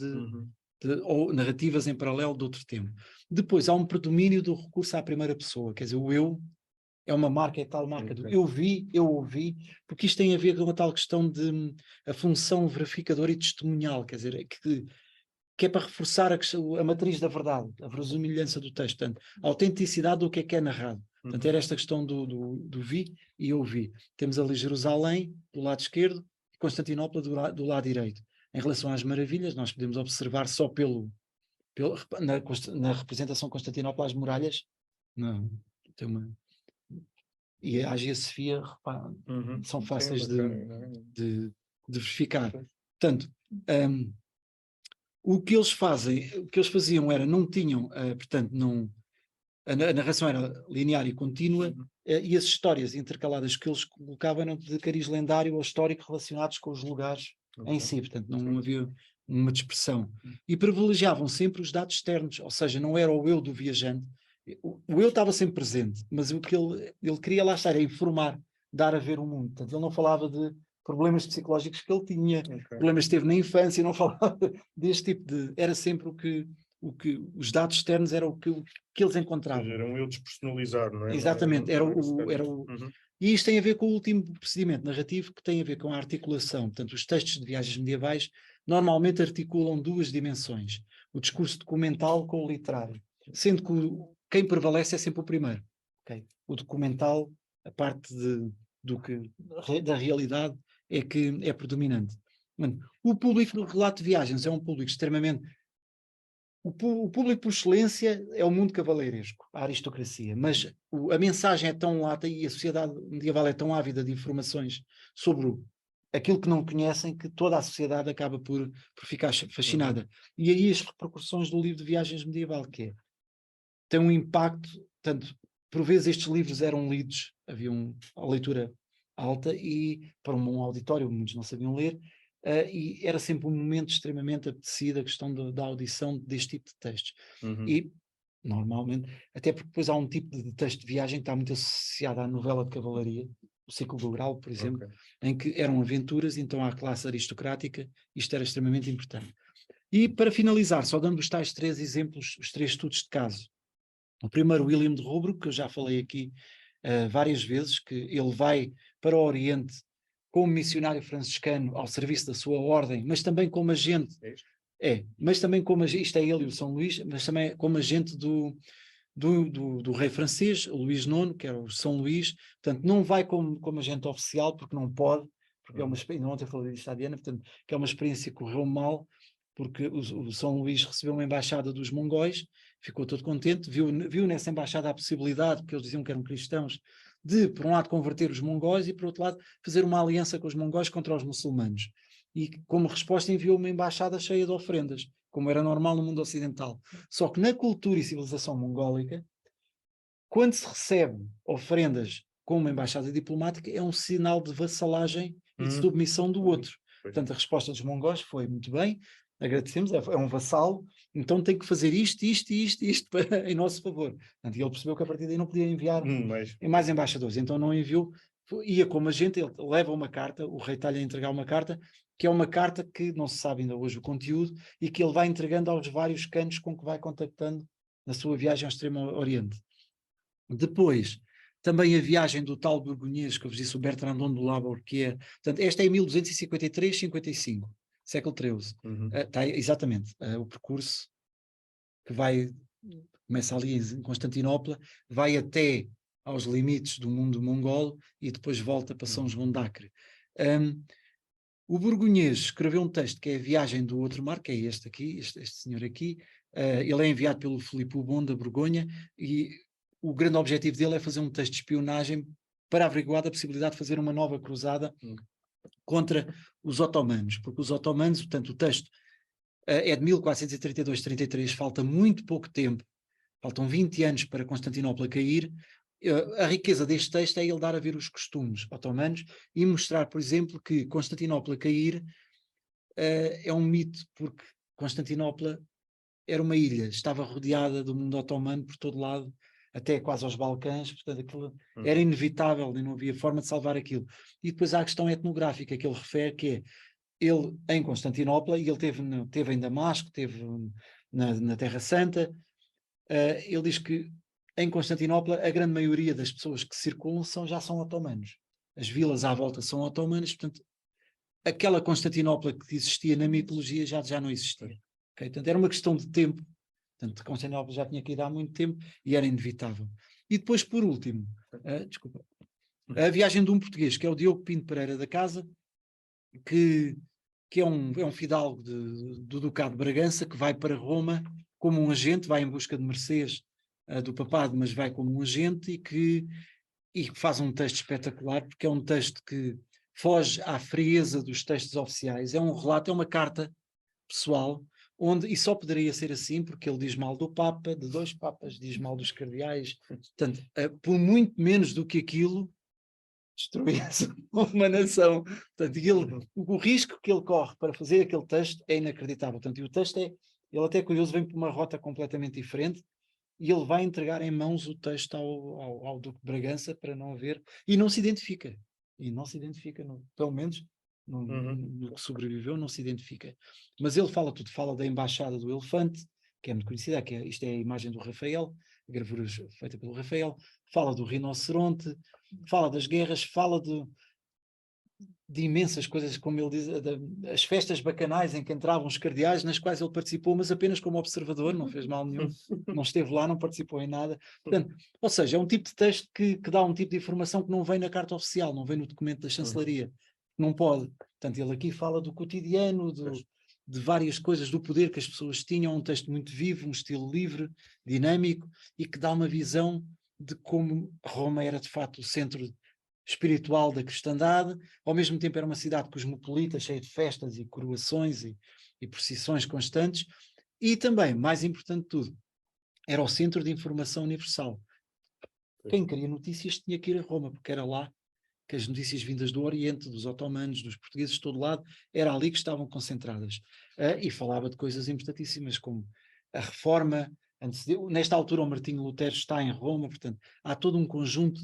ou narrativas em paralelo de outro tema. Depois há um predomínio do recurso à primeira pessoa, quer dizer, o eu é uma marca, é tal marca do eu vi, eu ouvi, porque isto tem a ver com a tal questão de a função verificadora e testemunhal, quer dizer, que é para reforçar a matriz da verdade, a verosimilhança do texto, portanto, a autenticidade do que é narrado. Portanto, era esta questão do vi e ouvi. Temos ali Jerusalém do lado esquerdo, Constantinopla do lado direito. Em relação às maravilhas, nós podemos observar só na representação de Constantinopla as muralhas, e a Hagia Sofia, são fáceis de verificar. Portanto, o que eles faziam era, não tinham, portanto, a narração era linear e contínua, e as histórias intercaladas que eles colocavam eram de cariz lendário ou histórico relacionados com os lugares em si, portanto não havia uma dispersão. E privilegiavam sempre os dados externos, ou seja, não era o eu do viajante, o eu estava sempre presente, mas o que ele queria lá estar, é informar, dar a ver o mundo. Portanto, ele não falava de problemas psicológicos que ele tinha, problemas que teve na infância, não falava deste tipo de... Era sempre o que os dados externos eram o que eles encontravam. Era um eu despersonalizado, não é? Exatamente, E isto tem a ver com o último procedimento narrativo, que tem a ver com a articulação. Portanto, os textos de viagens medievais normalmente articulam duas dimensões: o discurso documental com o literário, sendo que quem prevalece é sempre o primeiro. Okay? O documental, a parte da realidade, é que é predominante. O público do relato de viagens é um público extremamente... O público por excelência é o mundo cavaleiresco, a aristocracia, mas a mensagem é tão lata e a sociedade medieval é tão ávida de informações sobre aquilo que não conhecem, que toda a sociedade acaba por ficar fascinada. E aí as repercussões do livro de viagens medieval, que tem um impacto, tanto por vezes estes livros eram lidos, havia a leitura alta, e para um auditório muitos não sabiam ler, e era sempre um momento extremamente apetecido a questão da audição deste tipo de textos. E, normalmente, até porque depois há um tipo de texto de viagem que está muito associado à novela de cavalaria, o ciclo do Grau, por exemplo, em que eram aventuras, então à classe aristocrática isto era extremamente importante. E para finalizar, só dando os tais 3 exemplos, os 3 estudos de caso. O primeiro, William de Rubruck, que eu já falei aqui várias vezes, que ele vai para o Oriente como missionário franciscano ao serviço da sua ordem, mas também como agente, isto é ele e o São Luís, mas também como agente do rei francês, o Luís IX, que era o São Luís. Portanto, não vai como agente oficial, porque não pode, porque é uma experiência, ontem falei disto à Diana, portanto, que é uma experiência que correu mal, porque o São Luís recebeu uma embaixada dos mongóis, ficou todo contente, viu nessa embaixada a possibilidade, porque eles diziam que eram cristãos, de, por um lado, converter os mongóis e, por outro lado, fazer uma aliança com os mongóis contra os muçulmanos. E, como resposta, enviou uma embaixada cheia de ofrendas, como era normal no mundo ocidental. Só que na cultura e civilização mongólica, quando se recebe ofrendas com uma embaixada diplomática, é um sinal de vassalagem e de submissão do outro. Portanto, a resposta dos mongóis foi: muito bem, agradecemos, é um vassalo, então tem que fazer isto em nosso favor. Portanto, ele percebeu que a partir daí não podia enviar Mas mais embaixadores, então não enviou, ia como agente, ele leva uma carta, o rei está-lhe a entregar uma carta, que é uma carta que não se sabe ainda hoje o conteúdo, e que ele vai entregando aos vários canos com que vai contactando na sua viagem ao Extremo Oriente. Depois, também a viagem do tal burgonhês, que eu vos disse, o Bertrandon do Labor, que é, portanto, esta é em 1253-55, século XIII. Está exatamente o percurso que começa ali em Constantinopla, vai até aos limites do mundo mongol e depois volta para São João d'Acre. O burgonhês escreveu um texto que é a Viagem do Outro Mar, que é este aqui, este senhor aqui. Ele é enviado pelo Filipe o Bom da Borgonha e o grande objetivo dele é fazer um texto de espionagem para averiguar a possibilidade de fazer uma nova cruzada contra os otomanos, porque os otomanos, portanto, o texto é de 1432-33, falta muito pouco tempo, faltam 20 anos para Constantinopla cair. A riqueza deste texto é ele dar a ver os costumes otomanos e mostrar, por exemplo, que Constantinopla cair é um mito, porque Constantinopla era uma ilha, estava rodeada do mundo otomano por todo lado, até quase aos Balcãs, portanto aquilo era inevitável e não havia forma de salvar aquilo. E depois há a questão etnográfica que ele refere, que é ele em Constantinopla, e ele teve em Damasco, teve na Terra Santa, ele diz que em Constantinopla a grande maioria das pessoas que circulam já são otomanos. As vilas à volta são otomanas, portanto aquela Constantinopla que existia na mitologia já não existia. Okay? Portanto era uma questão de tempo. Portanto, Constantinopla já tinha caído há muito tempo e era inevitável. E depois, por último, a viagem de um português, que é o Diogo Pinto Pereira da Casa, que é um fidalgo do Ducado de Bragança, que vai para Roma como um agente, vai em busca de mercês do papado, mas vai como um agente e faz um texto espetacular, porque é um texto que foge à frieza dos textos oficiais. É um relato, é uma carta pessoal, e só poderia ser assim porque ele diz mal do Papa, de 2 Papas, diz mal dos cardeais, portanto, por muito menos do que aquilo, destruía-se uma nação. Portanto, o risco que ele corre para fazer aquele texto é inacreditável. Portanto, e o texto ele até é curioso, vem por uma rota completamente diferente, e ele vai entregar em mãos o texto ao Duque de Bragança para não haver, e não se identifica, pelo menos no que sobreviveu, não se identifica. Mas ele fala tudo, fala da Embaixada do Elefante, que é muito conhecida, isto é a imagem do Rafael, a gravura feita pelo Rafael, fala do rinoceronte, fala das guerras, fala de imensas coisas, como ele diz, as festas bacanais em que entravam os cardeais, nas quais ele participou, mas apenas como observador, não fez mal nenhum, não esteve lá, não participou em nada. Portanto, ou seja, é um tipo de texto que dá um tipo de informação que não vem na carta oficial, não vem no documento da chancelaria, não pode. Portanto, ele aqui fala do cotidiano, de várias coisas, do poder que as pessoas tinham, um texto muito vivo, um estilo livre, dinâmico, e que dá uma visão de como Roma era de facto o centro espiritual da cristandade, ao mesmo tempo era uma cidade cosmopolita, cheia de festas e coroações e procissões constantes, e também, mais importante de tudo, era o centro de informação universal. Quem queria notícias tinha que ir a Roma, porque era lá que as notícias vindas do Oriente, dos otomanos, dos portugueses de todo lado, era ali que estavam concentradas. E falava de coisas importantíssimas, como a reforma, nesta altura o Martinho Lutero está em Roma, portanto, há todo um conjunto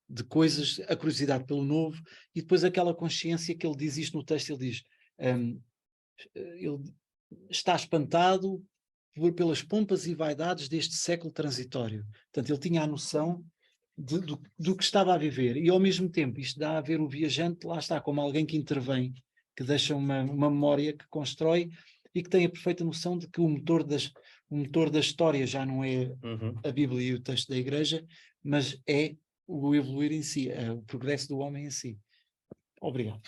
de coisas, a curiosidade pelo novo, e depois aquela consciência que ele diz isto no texto, ele diz, ele está espantado pelas pompas e vaidades deste século transitório. Portanto, ele tinha a noção do que estava a viver, e ao mesmo tempo isto dá a ver o viajante, lá está, como alguém que intervém, que deixa uma memória, que constrói, e que tem a perfeita noção de que o motor da história já não é a Bíblia e o texto da Igreja, mas é o evoluir em si, o progresso do homem em si. Obrigado.